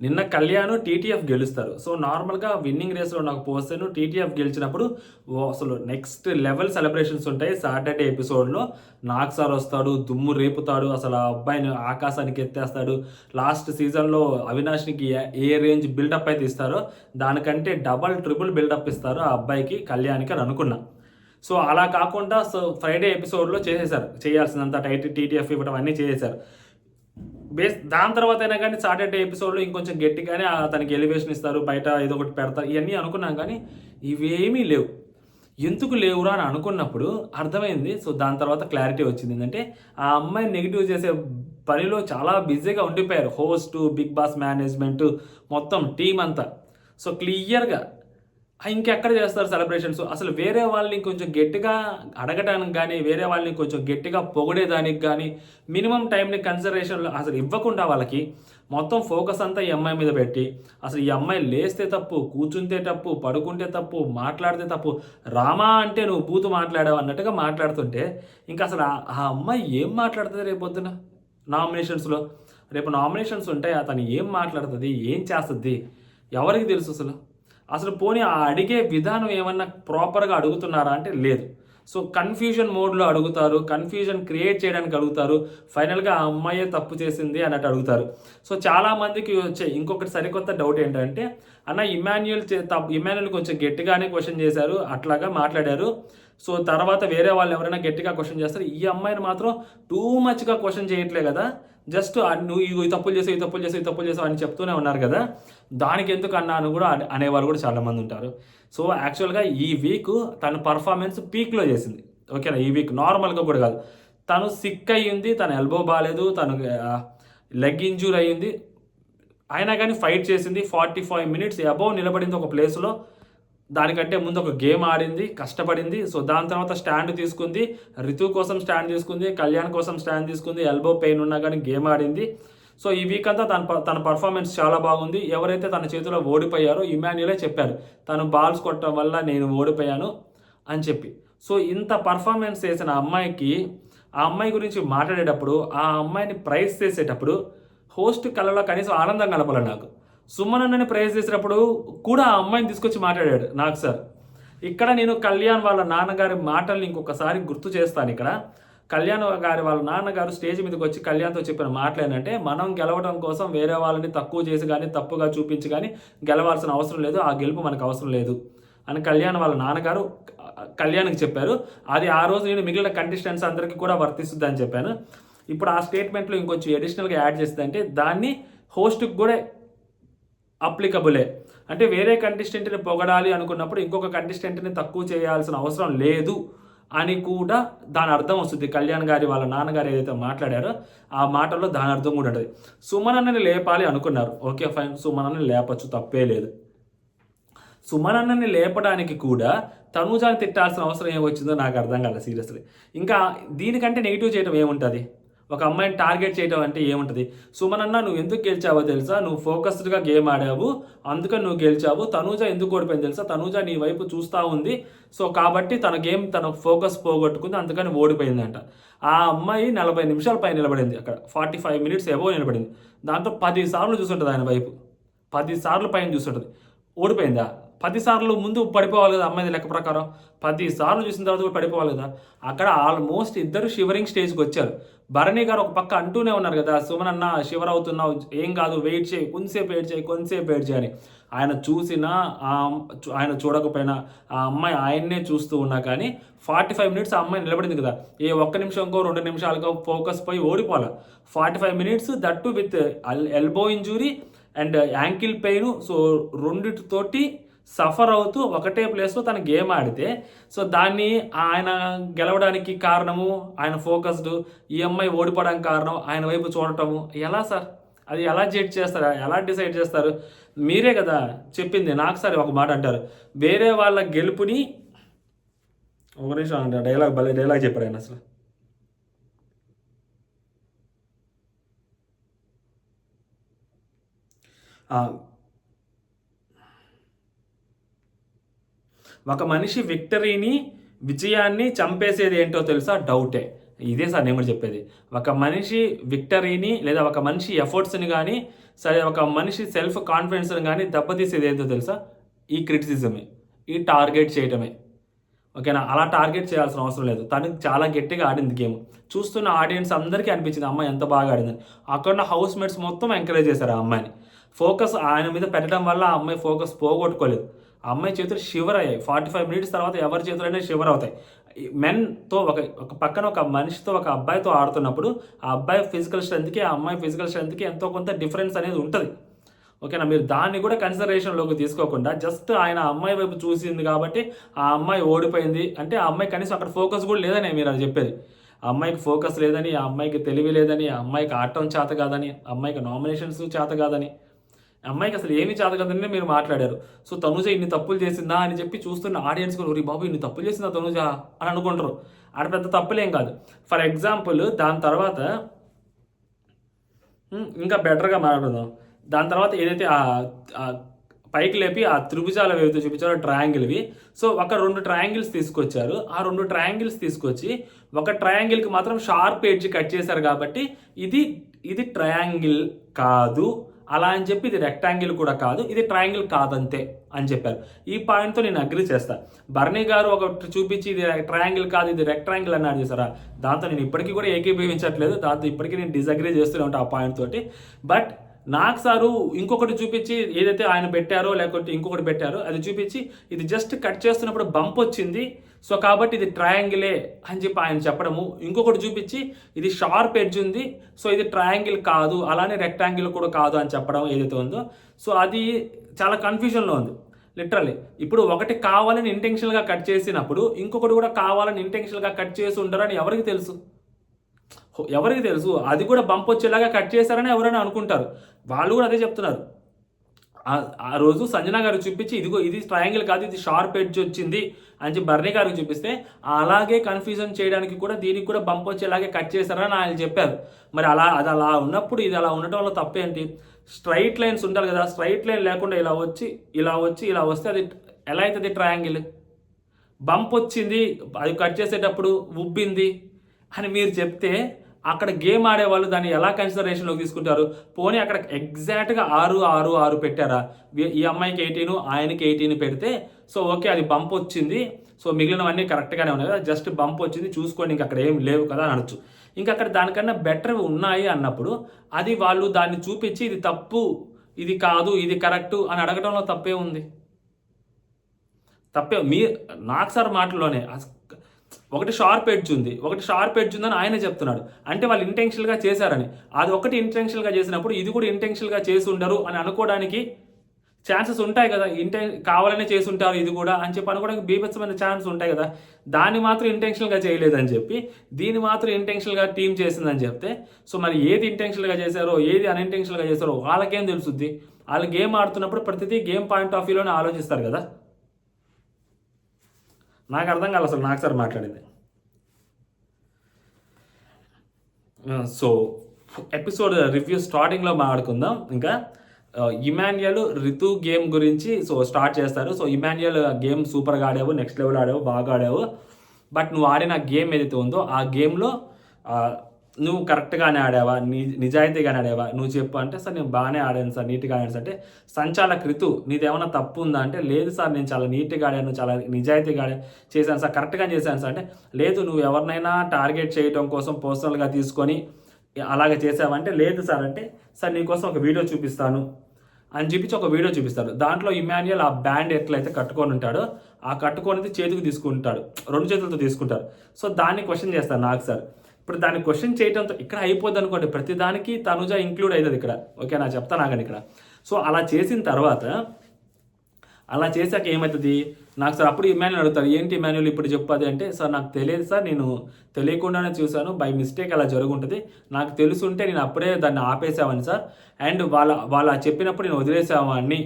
నిన్న కళ్యాణ్ టీటీఎఫ్ గెలుస్తారు. సో నార్మల్‌గా విన్నింగ్ రేస్‌లో ఉన్న ఒక పర్సన్ టీటీఎఫ్ గెలిచినప్పుడు అసలు నెక్స్ట్ లెవెల్ సెలబ్రేషన్స్ ఉంటాయి. సాటర్‌డే ఎపిసోడ్‌లో నాగ్ సార్ వస్తాడు, దుమ్ము రేపుతాడు. అసలు ఆ అబ్బాయిని ఆకాశానికి ఎత్తేస్తాడు. లాస్ట్ సీజన్‌లో అవినాష్‌నికి ఏ రేంజ్ బిల్డప్ అయితే ఇస్తారో దానికంటే డబుల్, ట్రిపుల్ బిల్డప్ ఇస్తారు ఆ అబ్బాయికి, కళ్యాణ్‌కి అని అనుకున్నా. సో అలా కాకుండా ఫ్రైడే ఎపిసోడ్‌లో చేసేసారు. చేయాల్సినంత టీటీఎఫ్ ఇవ్వడం అన్నీ చేసేసారు. దాని తర్వాతైనా గానీ సాటర్‌డే ఎపిసోడ్‌లో ఇంకొంచెం గట్టిగానే అతనికి ఎలివేషన్ ఇస్తారు. బయట ఏదో ఒకటి పెడతారు. ఇయన్నీ అనుకున్నాం కానీ, ఇవేమీ లేవు. ఎందుకు లేవురా అని అనుకున్నప్పుడు అర్థమైంది. సో, దాని తర్వాత క్లారిటీ వచ్చింది. ఏందంటే, ఆ అమ్మాయిని నెగెటివ్ చేసే పనిలో చాలా బిజీగా ఉండిపోయారు. హోస్టు, బిగ్ బాస్ మేనేజ్‌మెంటు మొత్తం టీమ్ అంతా. సో, క్లియర్‌గా ఇంకెక్కడ చేస్తారు సెలబ్రేషన్స్? అసలు వేరే వాళ్ళని కొంచెం గట్టిగా అడగటానికి గానీ, వేరే వాళ్ళని కొంచెం గట్టిగా పొగిడేదానికి గానీ, మినిమమ్ టైమ్‌ని కన్సిడరేషన్‌లో అసలు ఇవ్వకుండా వాళ్ళకి, మొత్తం ఫోకస్ అంతా ఈ అమ్మాయి మీద పెట్టి, అసలు ఈ అమ్మాయి లేస్తే తప్పు, కూర్చుంటే తప్పు, పడుకుంటే తప్పు, మాట్లాడితే తప్పు, రామా అంటే నువ్వు బూతు మాట్లాడావు అన్నట్టుగా మాట్లాడుతుంటే, ఇంకసలు ఆ అమ్మాయి ఏం మాట్లాడుతది రేపొద్దున నామినేషన్స్‌లో? రేపు నామినేషన్స్ ఉంటాయి. తను ఏం మాట్లాడుతది? ఏం చేస్తది? ఎవరికి తెలుససలు? అసలు పోనీ ఆ అడిగే విధానం ఏమన్నా ప్రాపర్‌గా అడుగుతున్నారా అంటే లేదు. సో, కన్‌ఫ్యూజన్ మోడ్‌లో అడుగుతారు. కన్‌ఫ్యూజన్ క్రియేట్ చేయడానికి అడుగుతారు. ఫైనల్‌గా ఆ అమ్మాయే తప్పు చేసింది అన్నట్టు అడుగుతారు. సో, చాలామందికి వచ్చే ఇంకొకటి సరికొత్త డౌట్ ఏంటంటే, అన్న ఇమ్మాన్యూల్ కొంచెం గట్టిగానే క్వెషన్ చేశారు. అట్లాగా మాట్లాడారు. సో, తర్వాత వేరే వాళ్ళు ఎవరైనా గట్టిగా క్వెషన్ చేస్తారు. ఈ అమ్మాయిని మాత్రం టూ మచ్‌గా క్వెషన్ చేయట్లే గదా! జస్ట్ నువ్వు ఈ తప్పులు చేసావు, ఈ తప్పులు చేసావు, ఈ తప్పులు చేసావు అని చెప్తూనే ఉన్నారు గదా! దానికెందుకన్నా అని గూడా అనేవాళ్ళు గూడా చాలామందుంటారు. సో, యాక్చువల్‌గా ఈ వీకు తన పర్ఫార్మెన్స్ పీక్‌లో చేసింది. ఓకేనా? ఈ వీక్ నార్మల్‌గా కూడా గాదు. తను సిక్ అయ్యింది. తన ఎల్బో బాలేదు. లెగ్ ఇంజ్యూర్ అయ్యింది. అయినా గాని ఫైట్ చేసింది. 45 మినిట్స్ అబోవ్ నిలబడింది ఒక ప్లేస్‌లో. దానికంటే ముందు ఒక గేమ్ ఆడింది. కష్టపడింది. సో, దాని తర్వాత స్టాండ్ తీసుకుంది. రితు కోసం స్టాండ్ తీసుకుంది. కళ్యాణ్ కోసం స్టాండ్ తీసుకుంది. ఎల్బో పెయిన్ ఉన్నా గాని గేమ్ ఆడింది. సో, ఈ వీక్ అంతా తన పర్ఫార్మెన్స్ చాలా బాగుంది. ఎవరైతే తన చేతిలో ఓడిపోయారో ఇమ్మాన్యుయలే చెప్పారు. తను బాల్స్ కొట్టడం వల్ల నేను ఓడిపోయాను అని చెప్పి. సో, ఇంత పర్ఫార్మెన్స్ చేసిన అమ్మాయికి, ఆ అమ్మాయి గురించి మాట్లాడేటప్పుడు, ఆ అమ్మాయిని ప్రైజ్ చేసేటప్పుడు హోస్ట్ కళ్ళలో కనీసం ఆనందం కనపడలే నాకు. సుమన్ అన్నని ప్రైజ్ చేసినప్పుడు కూడా ఆ అమ్మాయిని తీసుకొచ్చి మాట్లాడాడు నాగ్ సార్. ఇక్కడ నేను కళ్యాణ్ వాళ్ళ నాన్నగారి మాటల్ని ఇంకొకసారి గుర్తు చేస్తానిక్కడ. కళ్యాణ్ గారి వాళ్ళ నాన్నగారు స్టేజ్ మీదకొచ్చి కళ్యాణ్‌తో చెప్పిన మాటలేంటంటే, మనం గెలవడం కోసం వేరే వాళ్ళని తక్కువ చేసి గాని, తప్పుగా చూపించి గాని గెలవాల్సిన అవసరం లేదు. ఆ గెలుపు మనకు అవసరం లేదు అని కళ్యాణ్ వాళ్ళ నాన్నగారు కళ్యాణ్‌కి చెప్పారు. అది ఆ రోజు నేను మిగిలిన కంటెస్టెంట్స్ అందరికీ కూడా వర్తిస్తుందని చెప్పాను. ఇప్పుడు ఆ స్టేట్మెంట్‌లో ఇంకొంచెం అడిషనల్‌గా యాడ్ చేస్తదంటే, దాన్ని హోస్ట్‌కి గూడా అప్లికబులే. అంటే వేరే కంటెస్టెంట్‌ని పొగడాలి అనుకున్నప్పుడు ఇంకొక కంటెస్టెంట్‌ని తక్కువ చేయాల్సిన అవసరం లేదు అని కూడా దాని అర్థం వస్తుంది. కళ్యాణ్ గారి వాళ్ళ నాన్నగారు ఏదైతే మాట్లాడారో ఆ మాటల్లో దాని అర్థం కూడా ఉంటది. సుమన్ అన్నని లేపాలి అనుకున్నారు. Okay fine. సుమన్ అన్నని లేపొచ్చు తప్పే లేదు. సుమన్ అన్నని లేపడానికి కూడా తనూజాని తిట్టాల్సిన అవసరం ఏమొచ్చిందో నాకు అర్థం కాలేదు సీరియస్‌లీ. ఇంకా దీనికంటే నెగెటివ్ చేయటం ఏముంటది? ఒక అమ్మాయిని టార్గెట్ చేయటం అంటే ఏముంటది? సుమన్ అన్న నువ్వు ఎందుకు గెలిచావో తెలుసా? నువ్వు ఫోకస్డ్‌గా గేమ్ ఆడావు. అందుకని నువ్వు గెలిచావు. తనూజ ఎందుకు ఓడిపోయింది తెలుసా? తనూజ నీ వైపు చూస్తా ఉంది. సో, కాబట్టి తన గేమ్ తన ఫోకస్ పోగొట్టుకుంది. అందుకని ఓడిపోయిందంట. ఆ అమ్మాయి 40 నిమిషాల పైన నిలబడింది అక్కడ. 45 మినిట్స్ అబోవ్ నిలబడింది. దాంతో 10 సార్లు చూసుంటది ఆయన వైపు. 10 సార్లు పైన చూసుంటది. ఓడిపోయిందా? 10 సార్లు ముందు పడిపోవాలి గదా! అమ్మాయిది లెక్క ప్రకారం. 10 సార్లు చూసిన తర్వాత కూడా పడిపోవాలి గదా! అక్కడ ఆల్మోస్ట్ ఇద్దరు షివరింగ్ స్టేజ్‌కొచ్చారు. భరణి గారు ఒక పక్క అంటూనే ఉన్నారు గదా! "సుమన్ అన్న షివర్ అవుతున్నావు. ఏం కాదు వెయిట్ చేయి. కొంసేపు వెయిట్ చేయి. కొంసేపు వెయిట్ చేయి" అని. ఆయన చూసినా ఆయన చూడకపోయినా ఆ అమ్మాయి ఆయన్నే చూస్తూ ఉన్నా కానీ 45 మినిట్స్ ఆ అమ్మాయి నిలబడింది కదా! ఏ ఒక్క నిమిషంకో, 2 నిమిషాలకో ఫోకస్ పోయి ఓడిపోలా. 45 minutes that to with elbow injury and ankle pain. So, రెండిటితోటి సఫర్ అవుతూ ఒకటే ప్లేస్‌లో తను గేమ్ ఆడితే, సో, దాన్ని ఆయన గెలవడానికి కారణము ఆయన ఫోకస్‌డ్, ఈ అమ్మాయి ఓడిపోవడానికి కారణం ఆయన వైపు చూడటము. ఎలా సార్? అది ఎలా జడ్జ్ చేస్తారు? ఎలా డిసైడ్ చేస్తారు? మీరే గదా చెప్పింది. నాకు సార్ ఒక మాట అంటారు. వేరే వాళ్ళ గెలుపుని ఒక నిమిషం ఆగండి. ఆ డైలాగ్ భలే డైలాగ్ చెప్పారు ఆయన అసలు. ఆ! ఒక మనిషి విక్టరీని, విజయాన్ని చంపేసేది ఏంటో తెలుసా? డౌటే. ఇదే సార్ నేను కూడా చెప్పేది. ఒక మనిషి విక్టరీని లేదా ఒక మనిషి ఎఫర్ట్స్‌ని గానీ, సరే ఒక మనిషి సెల్ఫ్ కాన్ఫిడెన్స్‌ని గానీ దెబ్బతీసేది ఏంటో తెలుసా? ఈ క్రిటిసిజమే. ఈ టార్గెట్ చేయటమే. ఓకేనా? అలా టార్గెట్ చేయాల్సిన అవసరం లేదు. తను చాలా గట్టిగా ఆడింది గేమ్. చూస్తున్న ఆడియన్స్ అందరికీ అనిపించింది ఆ అమ్మాయి ఎంత బాగా ఆడిందని. అక్కడున్న హౌస్ మేట్స్ మొత్తం ఎంకరేజ్ చేశారు ఆ అమ్మాయిని. ఫోకస్ ఆయన మీద పెట్టడం వల్ల ఆ అమ్మాయి ఫోకస్ పోగొట్టుకోలేదు. ఆ అమ్మాయి చేతులు షివర్ అయ్యాయి. 45 మినిట్స్ తర్వాత ఎవరి చేతులైనా షివర్ అవుతాయి. మెన్‌తో ఒక పక్కన ఒక మనిషితో ఒక అబ్బాయితో ఆడుతున్నప్పుడు ఆ అబ్బాయి ఫిజికల్ స్ట్రెంగ్త్‌కి, ఆ అమ్మాయి ఫిజికల్ స్ట్రెంగ్త్‌కి ఎంతో కొంత డిఫరెన్స్ అనేది ఉంటది. ఓకేనా? మీరు దాన్ని కూడా కన్సిడరేషన్‌లోకి తీసుకోకుండా జస్ట్ ఆయన అమ్మాయి వైపు చూసింది కాబట్టి ఆ అమ్మాయి ఓడిపోయింది అంటే ఆ అమ్మాయి కనీసం అక్కడ ఫోకస్ కూడా లేదనే మీరు అది చెప్పేది. ఆ అమ్మాయికి ఫోకస్ లేదని, ఆ అమ్మాయికి తెలివి లేదని, ఆ అమ్మాయికి ఆడటం చేత కాదని, ఆ అమ్మాయికి నామినేషన్స్ చేత కాదని, ఆ అమ్మాయికి అసలు ఏమీ చేత కాదని మీరు మాట్లాడారు. సో తనుజ ఇన్ని తప్పులు చేసిందా అని చెప్పి చూస్తున్న ఆడియన్స్ కూడా ఒరేయ్ బాబు ఇన్ని తప్పులు చేసిందా తనుజ అని అనుకుంటారు. ఆడ పెద్ద తప్పులేం కాదు. ఫర్ ఎగ్జాంపుల్ దాని తర్వాత ఇంకా బెటర్‌గా మాట్లాడుకుందాం. దాని తర్వాత ఏదైతే పైకి లేపి ఆ త్రిభుజాలు ఏవైతే చూపించారో ట్రయాంగిల్‌వి. సో, ఒక 2 ట్రయాంగిల్స్ తీసుకొచ్చారు. ఆ 2 ట్రయాంగిల్స్ తీసుకొచ్చి ఒక ట్రయాంగిల్‌కి మాత్రం షార్ప్ ఎడ్జ్ కట్ చేశారు కాబట్టి ఇది ఇది ట్రయాంగిల్ కాదు. అలా అని చెప్పి ఇది రెక్టాంగిల్ కూడా కాదు. ఇది ట్రయాంగిల్ కాదంతే అని చెప్పారు. ఈ పాయింట్‌తో నేను అగ్రీ చేస్తా. బర్నీ గారు ఒకటి చూపించి ఇది ట్రయాంగిల్ కాదు ఇది రెక్టాంగిల్ అన్నారు చూసారా? దాంతో నేను ఇప్పటికి కూడా ఏకీభవించట్లేదు. దాంతో ఇప్పటికి నేను డిసగ్రీ చేస్తూనే ఉంటా ఆ పాయింట్ తోటి. బట్ నాగ్ సారు ఇంకొకటి చూపించి ఏదైతే ఆయన పెట్టారో లేకపోతే ఇంకొకటి పెట్టారో అది చూపించి ఇది జస్ట్ కట్ చేస్తున్నప్పుడు బంప్ వచ్చింది. సో కాబట్టి ఇది ట్రయాంగిలే అని చెప్పి ఆయన చెప్పడము. ఇంకొకటి చూపించి ఇది షార్ప్ ఎడ్జ్ ఉంది. సో ఇది ట్రయాంగిల్ కాదు. అలానే రెక్టాంగిల్ కూడా కాదు అని చెప్పడం ఏదైతే ఉందో సో అది చాలా కన్ఫ్యూజన్‌లో ఉంది. లిటరల్లీ. ఇప్పుడు ఒకటి కావాలని ఇంటెన్షనల్‌గా కట్ చేసినప్పుడు ఇంకొకటి కూడా కావాలని ఇంటెన్షనల్‌గా కట్ చేసి ఉండరని ఎవరికి తెలుసు? ఎవరికి తెలుసు? అది కూడా బంప్ వచ్చేలాగా కట్ చేశారని ఎవరైనా అనుకుంటారు. వాళ్ళు కూడా అదే చెప్తున్నారు. ఆ రోజు సంజన గారు చూపించి ఇదిగో ఇది ట్రయాంగిల్ కాదు ఇది షార్ప్ ఎడ్జ్ వచ్చింది అని చెప్పి బర్నీ గారికి చూపిస్తే అలాగే కన్ఫ్యూజన్ చేయడానికి కూడా దీనికి కూడా బంప్ వచ్చేలాగే కట్ చేశారని ఆయన చెప్పారు. మరి అది అలా ఉన్నప్పుడు ఇది అలా ఉండటం వల్ల తప్పేంటి? స్ట్రైట్ లైన్స్ ఉండాలి కదా! స్ట్రైట్ లైన్ లేకుండా ఇలా వచ్చి, ఇలా వచ్చి, ఇలా వస్తే అది ఎలా అవుతుంది ట్రయాంగిల్? బంప్ వచ్చింది అది కట్ చేసేటప్పుడు ఉబ్బింది అని మీరు చెప్తే అక్కడ గేమ్ ఆడేవాళ్ళు దాన్ని ఎలా కన్సిడరేషన్‌లోకి తీసుకుంటారు? పోనీ అక్కడ ఎగ్జాక్ట్‌గా 6, 6, 6 పెట్టారా? ఈ అమ్మాయికి 18 ఆయనకి 18 పెడితే సో ఓకే అది బంప్ వచ్చింది. సో మిగిలినవన్నీ కరెక్ట్‌గానే ఉన్నాయి కదా! జస్ట్ బంప్ వచ్చింది చూసుకోండి ఇంక అక్కడ ఏమి లేవు కదా అని అనొచ్చు. ఇంకా అక్కడ దానికన్నా బెటర్ ఉన్నాయి అన్నప్పుడు అది వాళ్ళు దాన్ని చూపించి ఇది తప్పు, ఇది కాదు, ఇది కరెక్టు అని అడగడంలో తప్పే ఉంది? తప్పే నాగ్ సార్ మాటల్లోనే ఒకటి షార్ప్ ఎడ్జ్ ఉంది. ఒకటి షార్ప్ ఎడ్జ్ ఉందని ఆయనే చెప్తున్నాడు. అంటే వాళ్ళు ఇంటెన్షనల్‌గా చేశారని. అది ఒకటి ఇంటెన్షనల్‌గా చేసినప్పుడు ఇది కూడా ఇంటెన్షనల్‌గా చేసి ఉండరు అని అనుకోవడానికి ఛాన్సెస్ ఉంటాయి కదా! కావాలనే చేసుంటారు ఇది కూడా అని చెప్పి అనుకోవడానికి బీభత్సమైన ఛాన్స్ ఉంటాయి కదా! దాన్ని మాత్రం ఇంటెన్షనల్‌గా చేయలేదని చెప్పి, దీన్ని మాత్రం ఇంటెన్షనల్‌గా టీమ్ చేసిందని చెప్తే, సో మరి ఏది ఇంటెన్షనల్‌గా చేశారో, ఏది అన్‌ఇంటెన్షనల్‌గా చేశారో వాళ్ళకేం తెలుసుద్ది? ఆళ్ళు గేమ్ ఆడుతున్నప్పుడు ప్రతిదీ గేమ్ పాయింట్ ఆఫ్ వ్యూలోనే ఆలోచిస్తారు కదా! నాకు అర్థం కాలేదు అసలు నాగ్ సార్ మాట్లాడింది. సో ఎపిసోడ్ రివ్యూ స్టార్టింగ్‌లో మాట్లాడుకుందాం ఇంకా. ఇమాన్యుయల్, రితు గేమ్ గురించి సో స్టార్ట్ చేస్తారు. సో ఇమాన్యుయల్ గేమ్ సూపర్‌గా ఆడావు, నెక్స్ట్ లెవెల్ ఆడావు, బాగా ఆడావు. బట్ నువ్వు ఆడిన గేమ్ ఏదైతే ఉందో ఆ గేమ్‌లో నువ్వు కరెక్ట్‌గానే ఆడావా? నిజాయితీగానే ఆడావా? నువ్వు చెప్పు అంటే, సార్ నేను బాగానే ఆడాను సార్, నీట్‌గా ఆడాను సార్ అంటే, సంచాలక్ రితు నీదేమన్నా తప్పు ఉందా అంటే, లేదు సార్ నేను చాలా నీట్‌గా ఆడాను, చాలా నిజాయితీగా చేశాను సార్, కరెక్ట్‌గానే చేశాను సార్ అంటే, లేదు నువ్వు ఎవరినైనా టార్గెట్ చేయడం కోసం పర్సనల్‌గా తీసుకొని అలాగ చేసావంటే, లేదు సార్ అంటే, సార్ నీకోసం ఒక వీడియో చూపిస్తాను అని చూపించి ఒక వీడియో చూపిస్తారు. దాంట్లో ఇమాన్యుయల్ ఆ బ్యాండ్ ఎట్లయితే కట్టుకొని ఉంటాడో ఆ కట్టుకొనిది చేతికి తీసుకుంటాడు, 2 చేతులతో తీసుకుంటారు. సో దాన్ని క్వశ్చన్ చేస్తారు నాగ్ సార్. ఇప్పుడు దాన్ని క్వశ్చన్ చేయడంతో ఇక్కడ అయిపోద్ది అనుకోండి, ప్రతి దానికి తనుజ ఇంక్లూడ్ అవుతుంది ఇక్కడ. ఓకేనా చెప్తాను ఆగండి ఇక్కడ. సో అలా చేసిన తర్వాత అలా చేశాక ఏమవుతుంది నాకు సార్ అప్పుడు ఇమాన్యుయల్ అడుగుతారు, ఏంటి ఇమాన్యుయల్ ఇప్పుడు చెప్పది అంటే, సార్ నాకు తెలియదు సార్, నేను తెలియకుండానే చూశాను, బై మిస్టేక్ అలా జరుగుంటుంది, నాకు తెలుసుంటే నేను అప్పుడే దాన్ని ఆపేసామని సార్, అండ్ వాళ్ళ చెప్పినప్పుడు నేను వదిలేసామని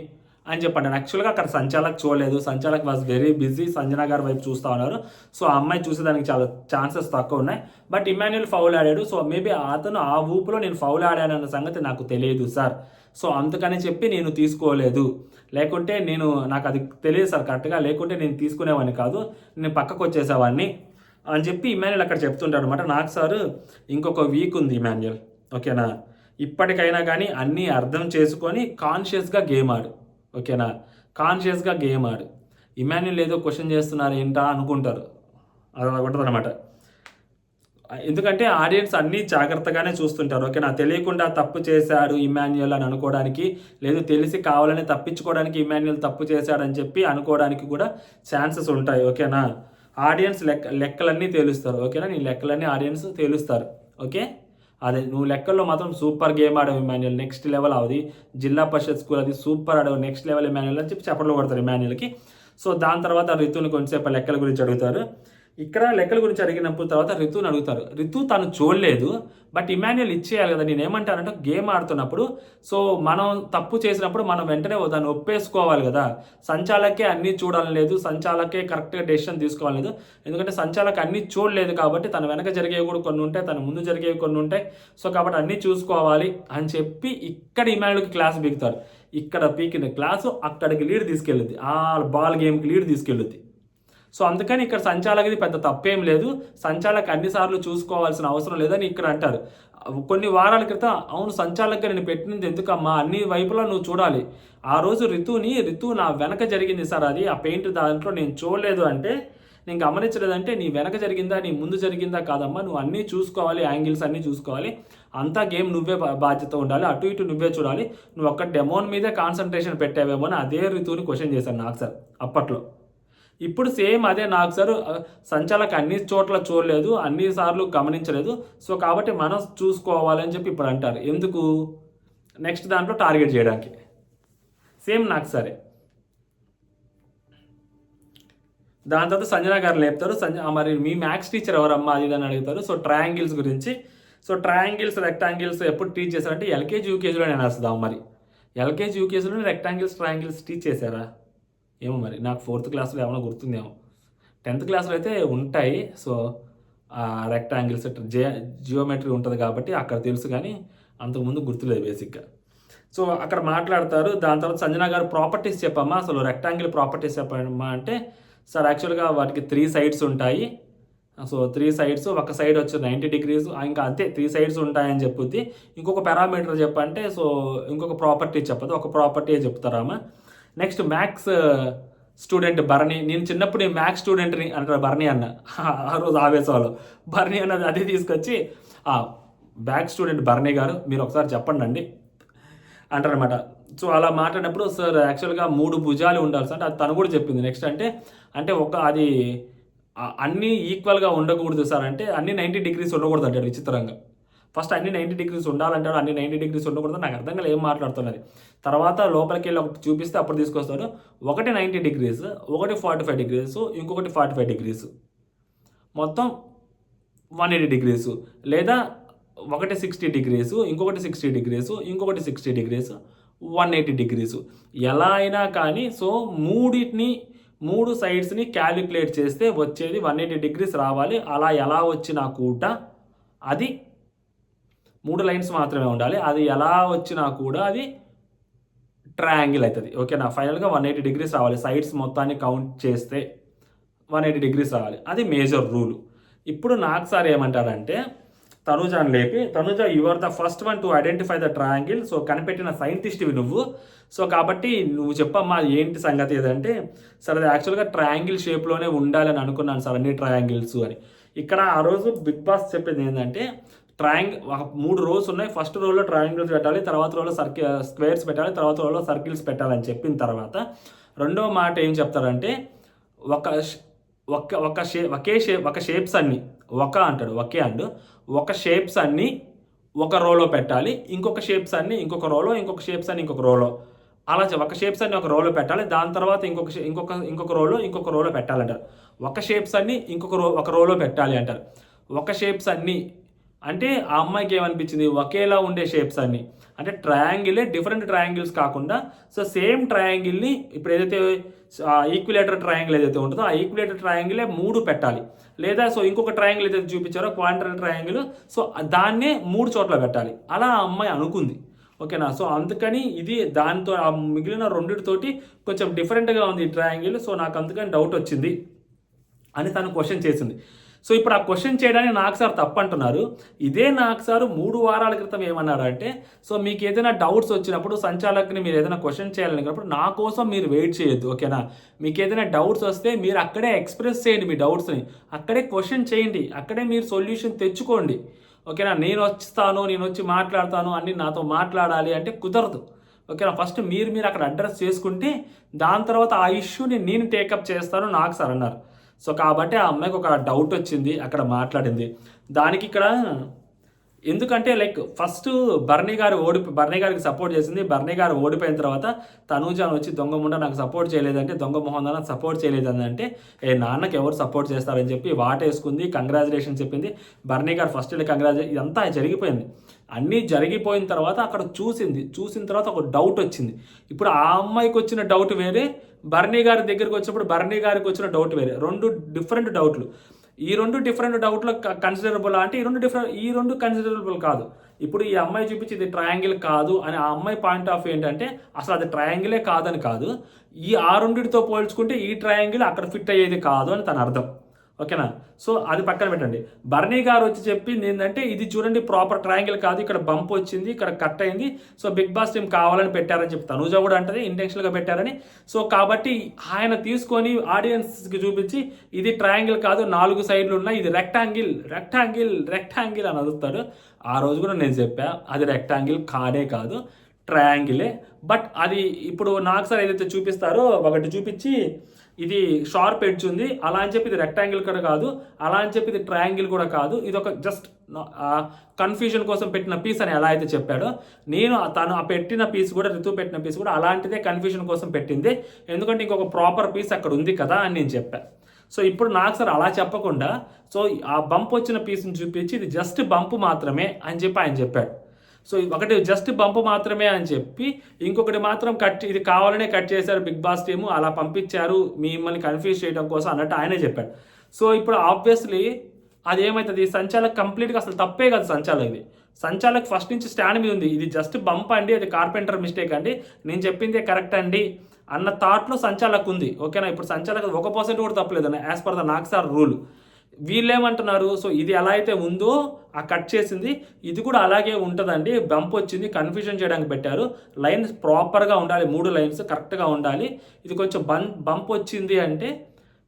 అని చెప్పండి. యాక్చువల్గా అక్కడ సంచాలక్ చూడలేదు, సంచాలక్ వాజ్ వెరీ బిజీ, సంజన గారి వైపు చూస్తూ ఉన్నారు. సో ఆ అమ్మాయి చూసేదానికి చాలా ఛాన్సెస్ తక్కువ ఉన్నాయి. బట్ ఇమాన్యుయల్ ఫౌల్ ఆడాడు. సో మేబీ అతను ఆ ఊపులో నేను ఫౌల్ ఆడానన్న సంగతి నాకు తెలియదు సార్, సో అందుకని చెప్పి నేను తీసుకోలేదు, లేకుంటే నాకు అది తెలియదు సార్ కరెక్ట్గా, లేకుంటే నేను తీసుకునేవాడిని కాదు, నేను పక్కకు వచ్చేసేవాడిని అని చెప్పి ఇమాన్యుల్ అక్కడ చెప్తుంటాడు అనమాట. నాకు సార్ ఇంకొక వీక్ ఉంది ఇమాన్యుల్, ఓకేనా, ఇప్పటికైనా కానీ అన్నీ అర్థం చేసుకొని కాన్షియస్గా గేమ్ ఆడు, ఓకేనా, కాన్షియస్గా గేమ్ ఆడు. ఇమాన్యుల్ ఏదో క్వశ్చన్ చేస్తున్నారు ఏంటా అనుకుంటారు, అలా ఉంటుంది అనమాట. ఎందుకంటే ఆడియన్స్ అన్నీ జాగ్రత్తగానే చూస్తుంటారు, ఓకేనా. తెలియకుండా తప్పు చేశాడు ఇమాన్యుల్ అని అనుకోవడానికి, లేదు తెలిసి కావాలని తప్పించుకోవడానికి ఇమాన్యుల్ తప్పు చేశాడని చెప్పి అనుకోవడానికి కూడా ఛాన్సెస్ ఉంటాయి, ఓకేనా. ఆడియన్స్ లెక్కలన్నీ తేలుస్తారు, ఓకేనా. నీ లెక్కలన్నీ ఆడియన్స్ తేలుస్తారు, ఓకే. అదే నువ్వు లెక్కల్లో మాత్రం సూపర్ గేమ్ ఆడావు ఇమాన్యుల్, నెక్స్ట్ లెవెల్ అవుది, జిల్లా పరిషత్ స్కూల్ అది సూపర్ ఆడావు, నెక్స్ట్ లెవెల్ ఇమాన్యుల్ అని చెప్పి చెప్పట్లో కొడతారు ఇమాన్యుల్కి. సో దాని తర్వాత రితుని కొంచెంసేపు లెక్కల గురించి అడుగుతారు. ఇక్కడ లెక్కల గురించి అడిగినప్పుడు తర్వాత రితుని అడుగుతారు. రితు తను చూడలేదు, బట్ ఇమాన్యుల్ ఇచ్చేయాలి కదా. నేను ఏమంటానంటే గేమ్ ఆడుతున్నప్పుడు సో మనం తప్పు చేసినప్పుడు మనం వెంటనే దాన్ని ఒప్పేసుకోవాలి కదా. సంచాలకే అన్నీ చూడాలని లేదు, సంచాలకే కరెక్ట్గా డెసిషన్ తీసుకోవాలి లేదు. ఎందుకంటే సంచాలక్ అన్నీ చూడలేదు కాబట్టి తన వెనక జరిగేవి కూడా కొన్ని ఉంటాయి, తన ముందు జరిగేవి కొన్ని ఉంటాయి. సో కాబట్టి అన్నీ చూసుకోవాలి అని చెప్పి ఇక్కడ ఇమాన్యుల్కి క్లాస్ పీకుతారు. ఇక్కడ పీకిన క్లాసు అక్కడికి లీడ్ తీసుకెళ్ళుద్ది, ఆ బాల్ గేమ్కి లీడ్ తీసుకెళ్ళుద్ది. సో అందుకని ఇక్కడ సంచాలకుది పెద్ద తప్పేం లేదు, సంచాలక్ అన్నిసార్లు చూసుకోవాల్సిన అవసరం లేదని ఇక్కడ అంటారు. కొన్ని వారాల క్రితం అవును సంచాలకుగా నేను పెట్టినది ఎందుకమ్మా, అన్ని వైపులా నువ్వు చూడాలి. ఆ రోజు రితు నా వెనక జరిగింది సార్, అది ఆ పెయింట్ దాంట్లో నేను చూడలేదు అంటే, నేను గమనించలేదంటే నీ వెనక జరిగిందా నీ ముందు జరిగిందా కాదమ్మా, నువ్వు అన్నీ చూసుకోవాలి, యాంగిల్స్ అన్నీ చూసుకోవాలి, అంతా గేమ్ నువ్వే బాధ్యత ఉండాలి, అటు ఇటు నువ్వే చూడాలి, నువ్వు ఒక్క డెమోన్ మీదే కాన్సన్ట్రేషన్ పెట్టావేమో అని అదే రితుని క్వశ్చన్ చేశాను నాకు సార్ అప్పట్లో. ఇప్పుడు సేమ్ అదే నాకు సార్ సంచాలక్ అన్ని చోట్ల చూడలేదు, అన్నిసార్లు గమనించలేదు, సో కాబట్టి మనం చూసుకోవాలని చెప్పి ఇప్పుడు అంటారు. ఎందుకు, నెక్స్ట్ దాంట్లో టార్గెట్ చేయడానికి. సేమ్ నాకు సరే. దాని తర్వాత సంజన గారు లేపుతారు, మరి మీ మ్యాథ్స్ టీచర్ ఎవరమ్మా అది అని అడుగుతారు. సో ట్రయాంగిల్స్ గురించి, సో ట్రయాంగిల్స్ రెక్టాంగిల్స్ ఎప్పుడు టీచ్ చేశారంటే ఎల్కేజీ యూకేజీలో నేను వస్తాం. మరి ఎల్కేజీ యూకేజీలో రెక్టాంగిల్స్ ట్రయాంగిల్స్ టీచ్ చేశారా ఏమో, మరి నాకు 4th క్లాస్లో ఏమైనా గుర్తుందేమో. 10th క్లాస్లో అయితే ఉంటాయి. సో రెక్టాంగిల్స్ జియోమెట్రీ ఉంటుంది కాబట్టి అక్కడ తెలుసు, కానీ అంతకుముందు గుర్తులేదు బేసిక్గా. సో అక్కడ మాట్లాడతారు. దాని తర్వాత సంజన గారు ప్రాపర్టీస్ చెప్పమ్మా, అసలు రెక్టాంగిల్ ప్రాపర్టీస్ చెప్పమ్మా అంటే, సార్ యాక్చువల్గా వాటికి 3 సైడ్స్ ఉంటాయి. సో 3 సైడ్స్, ఒక సైడ్ వచ్చి 90 degrees, ఇంకా అంతే 3 సైడ్స్ ఉంటాయని చెప్పుద్ది. ఇంకొక పారామీటర్ చెప్పంటే సో ఇంకొక ప్రాపర్టీ చెప్పదు, ఒక ప్రాపర్టీ చెప్తారామా. నెక్స్ట్ మ్యాథ్స్ స్టూడెంట్ భరణి, నేను చిన్నప్పుడు నేను మ్యాథ్స్ స్టూడెంట్ని అంటారు భరణి అన్న, ఆ రోజు ఆవేశంలో భరణి అన్నది అది తీసుకొచ్చి బ్యాక్ స్టూడెంట్ భరణి గారు మీరు ఒకసారి చెప్పండి అండి అంటారనమాట. సో అలా మాట్లాడినప్పుడు సార్ యాక్చువల్గా 3 భుజాలు ఉండాలి సార్, అది తను కూడా చెప్పింది. నెక్స్ట్ అంటే అది అన్నీ ఈక్వల్గా ఉండకూడదు సార్, అంటే అన్ని 90 degrees ఉండకూడదు అంటాడు విచిత్రంగా. ఫస్ట్ అన్ని 90 degrees ఉండాలంటాడు, అన్ని 90 degrees ఉండకూడదు, నాకు అర్థం కాదు ఏం మాట్లాడుతున్నది. తర్వాత లోపలికి వెళ్ళి ఒకటి చూపిస్తే అప్పుడు తీసుకొస్తాడు. ఒకటి 90 degrees, ఒకటి 45 degrees, ఇంకొకటి 45 degrees, మొత్తం 180 degrees, లేదా ఒకటి 60 degrees, ఇంకొకటి 60 degrees, ఇంకొకటి 60 degrees, 180 degrees. ఎలా అయినా కానీ సో 3 సైడ్స్ని క్యాలిక్యులేట్ చేస్తే వచ్చేది 180 degrees రావాలి. అలా ఎలా వచ్చినా కూడా అది 3 లైన్స్ మాత్రమే ఉండాలి. అది ఎలా వచ్చినా కూడా అది ట్రయాంగిల్ అవుతుంది, ఓకేనా. ఫైనల్గా 180 degrees రావాలి, సైడ్స్ మొత్తాన్ని కౌంట్ చేస్తే 180 degrees రావాలి, అది మేజర్ రూల్. ఇప్పుడు నాకు సార్ ఏమంటాడంటే తనుజాని లేపి, Tanuja you are the first one to identify the triangle, so కనిపెట్టిన సైంటిస్ట్వి నువ్వు, సో కాబట్టి నువ్వు చెప్పమ్మా ఏంటి సంగతి ఏదంటే, సార్ అది యాక్చువల్గా ట్రయాంగిల్ షేప్లోనే ఉండాలని అనుకున్నాను సార్ అన్ని ట్రయాంగిల్స్ అని. ఇక్కడ ఆ రోజు బిగ్ బాస్ చెప్పింది ఏంటంటే 3 రోస్ ఉన్నాయి, ఫస్ట్ రోలో ట్రయాంగిల్స్ పెట్టాలి, తర్వాత రోలో స్క్వేర్స్ పెట్టాలి, తర్వాత రోలో సర్కిల్స్ పెట్టాలని చెప్పిన తర్వాత రెండో మాట ఏం చెప్తారంటే ఒక షేప్స్ అన్ని ఒక షేప్స్ అన్ని ఒక రోలో పెట్టాలి, ఇంకొక షేప్స్ అన్ని ఇంకొక రోలో, ఇంకొక షేప్స్ అన్ని ఇంకొక రోలో, అలా ఒక షేప్స్ అన్ని ఒక రోలో పెట్టాలి, దాని తర్వాత ఇంకొక రోలో పెట్టాలంటారు. ఒక షేప్స్ అన్ని ఒక రోలో పెట్టాలి అంటారు. ఒక షేప్స్ అన్ని అంటే ఆ అమ్మాయికి ఏమనిపించింది, ఒకేలా ఉండే షేప్స్ అన్ని అంటే ట్రయాంగిలే, డిఫరెంట్ ట్రయాంగిల్స్ కాకుండా సో సేమ్ ట్రయాంగిల్ని ఇప్పుడు ఏదైతే ఈక్విలేటర్ ట్రయాంగిల్ ఏదైతే ఉంటుందో ఆ ఈక్విలేటర్ ట్రయాంగిలే 3 పెట్టాలి, లేదా సో ఇంకొక ట్రయాంగిల్ ఏదైతే చూపించారో క్వాడ్రిలేటరల్ ట్రయాంగిల్, సో దాన్నే 3 చోట్ల పెట్టాలి, అలా ఆ అమ్మాయి అనుకుంది, ఓకేనా. సో అందుకని ఇది దాంతో ఆ మిగిలిన రెండింటితోటి కొంచెం డిఫరెంట్గా ఉంది ఈ ట్రయాంగిల్, సో నాకు అందుకని డౌట్ వచ్చింది అని తను క్వశ్చన్ చేసింది. సో ఇప్పుడు ఆ క్వశ్చన్ చేయడానికి నాకు సార్ తప్పు అంటున్నారు. ఇదే నాకు సార్ 3 వారాల క్రితం ఏమన్నారంటే, సో మీకు ఏదైనా డౌట్స్ వచ్చినప్పుడు సంచాలకుని మీరు ఏదైనా క్వశ్చన్ చేయాలనుకున్నప్పుడు నా కోసం మీరు వెయిట్ చేయొద్దు, ఓకేనా? మీకు ఏదైనా డౌట్స్ వస్తే మీరు అక్కడే ఎక్స్ప్రెస్ చేయండి మీ డౌట్స్ని, అక్కడే క్వశ్చన్ చేయండి, అక్కడే మీరు సొల్యూషన్ తెచ్చుకోండి, ఓకేనా? నేను వచ్చి మాట్లాడతాను అన్ని నాతో మాట్లాడాలి అంటే కుదరదు, ఓకేనా? ఫస్ట్ మీరు అక్కడ అడ్రస్ చేసుకుంటే దాని తర్వాత ఆ ఇష్యూని నేను టేకప్ చేస్తాను నాకు సార్ అన్నారు. సో కాబట్టి ఆ అమ్మాయికి ఒక డౌట్ వచ్చింది, అక్కడ మాట్లాడింది. దానికి ఇక్కడ ఎందుకంటే లైక్ ఫస్ట్ బర్నీ గారికి సపోర్ట్ చేసింది. బర్నీ గారు ఓడిపోయిన తర్వాత తనూజాన్ వచ్చి దొంగ ముండ నాకు సపోర్ట్ చేయలేదంటే, దొంగ మొహం నాకు సపోర్ట్ చేయలేదంటే, నాన్నకి ఎవరు సపోర్ట్ చేస్తారని చెప్పి వాటేసుకుంది, కంగ్రాచులేషన్ చెప్పింది. బర్నీ గారు ఫస్ట్ ఇదంతా జరిగిపోయింది. అన్నీ జరిగిపోయిన తర్వాత అక్కడ చూసిన తర్వాత ఒక డౌట్ వచ్చింది. ఇప్పుడు ఆ అమ్మాయికి వచ్చిన డౌట్ వేరే, బర్నీ గారి దగ్గరికి వచ్చినప్పుడు బర్నీ గారికి వచ్చిన డౌట్ వేరే. 2 డిఫరెంట్ డౌట్లు. ఈ 2 డిఫరెంట్ డౌట్లు కన్సిడరబుల్ అంటే ఈ రెండు కన్సిడరబుల్ కాదు. ఇప్పుడు ఈ అమ్మాయి చూపించి ఇది ట్రయాంగిల్ కాదు అని ఆ అమ్మాయి పాయింట్ ఆఫ్ ఏంటంటే అసలు అది ట్రయాంగిలే కాదని కాదు, ఈ ఆ రెండిటితో పోల్చుకుంటే ఈ ట్రయాంగిల్ అక్కడ ఫిట్ అయ్యేది కాదు అని తన అర్థం, ఓకేనా? సో అది పక్కన పెట్టండి. బర్నీ గారు వచ్చి చెప్పింది ఏంటంటే ఇది చూడండి ప్రాపర్ ట్రయాంగిల్ కాదు, ఇక్కడ బంప్ వచ్చింది, ఇక్కడ కట్ అయింది, సో బిగ్ బాస్ టీం కావాలని పెట్టారని చెప్పి తనూజ కూడా అంటది ఇంటెన్షనల్గా పెట్టారని. సో కాబట్టి ఆయన తీసుకొని ఆడియన్స్కి చూపించి ఇది ట్రయాంగిల్ కాదు, 4 సైడ్లు ఉన్నాయి, ఇది రెక్టాంగిల్ అని అడుగుతాడు. ఆ రోజు కూడా నేను చెప్పా అది రెక్టాంగిల్ కాదు, ట్రయాంగిలే. బట్ అది ఇప్పుడు నాకు సార్ ఏదైతే చూపిస్తారో ఒకటి చూపించి ఇది షార్ప్ ఎడ్జ్ ఉంది అలా అని చెప్పి ఇది రెక్టాంగిల్ కూడా కాదు, అలా అని చెప్పి ఇది ట్రయాంగిల్ కూడా కాదు, ఇది ఒక జస్ట్ కన్ఫ్యూజన్ కోసం పెట్టిన పీస్ అని ఎలా అయితే చెప్పాడో, నేను తను పెట్టిన పీస్ కూడా రితు పెట్టిన పీస్ కూడా అలాంటిదే కన్ఫ్యూజన్ కోసం పెట్టింది, ఎందుకంటే ఇంకొక ప్రాపర్ పీస్ అక్కడ ఉంది కదా అని నేను చెప్పాను. సో ఇప్పుడు నాకు సార్ అలా చెప్పకుండా సో ఆ బంప్ వచ్చిన పీస్ని చూపించి ఇది జస్ట్ బంప్ మాత్రమే అని చెప్పి ఆయన చెప్పాడు. సో ఒకటి జస్ట్ బంప్ మాత్రమే అని చెప్పి ఇంకొకటి మాత్రం ఇది కావాలనే కట్ చేశారు బిగ్ బాస్ టీము, అలా పంపించారు మిమ్మల్ని కన్ఫ్యూజ్ చేయడం కోసం అన్నట్టు ఆయనే చెప్పాడు. సో ఇప్పుడు ఆబ్వియస్లీ అది ఏమవుతుంది, సంచాలక్ కంప్లీట్గా అసలు తప్పే కాదు సంచాలక్ ఫస్ట్ నుంచి స్టాండ్ మీద ఉంది, ఇది జస్ట్ బంప్ అండి, అది కార్పెంటర్ మిస్టేక్ అండి, నేను చెప్పిందే కరెక్ట్ అండి అన్న థాట్లో సంచాలక్ ఉంది, ఓకేనా? ఇప్పుడు సంచాలక్ 1% కూడా తప్పలేదన్న యాజ్ పర్ ద నాకు సార్ రూల్. వీళ్ళేమంటున్నారు, సో ఇది ఎలా అయితే ఉందో ఆ కట్ చేసింది ఇది కూడా అలాగే ఉంటుందండి, బంప్ వచ్చింది కన్ఫ్యూజన్ చేయడానికి పెట్టారు, లైన్స్ ప్రాపర్గా ఉండాలి, 3 లైన్స్ కరెక్ట్గా ఉండాలి, ఇది కొంచెం బంప్ వచ్చింది అంటే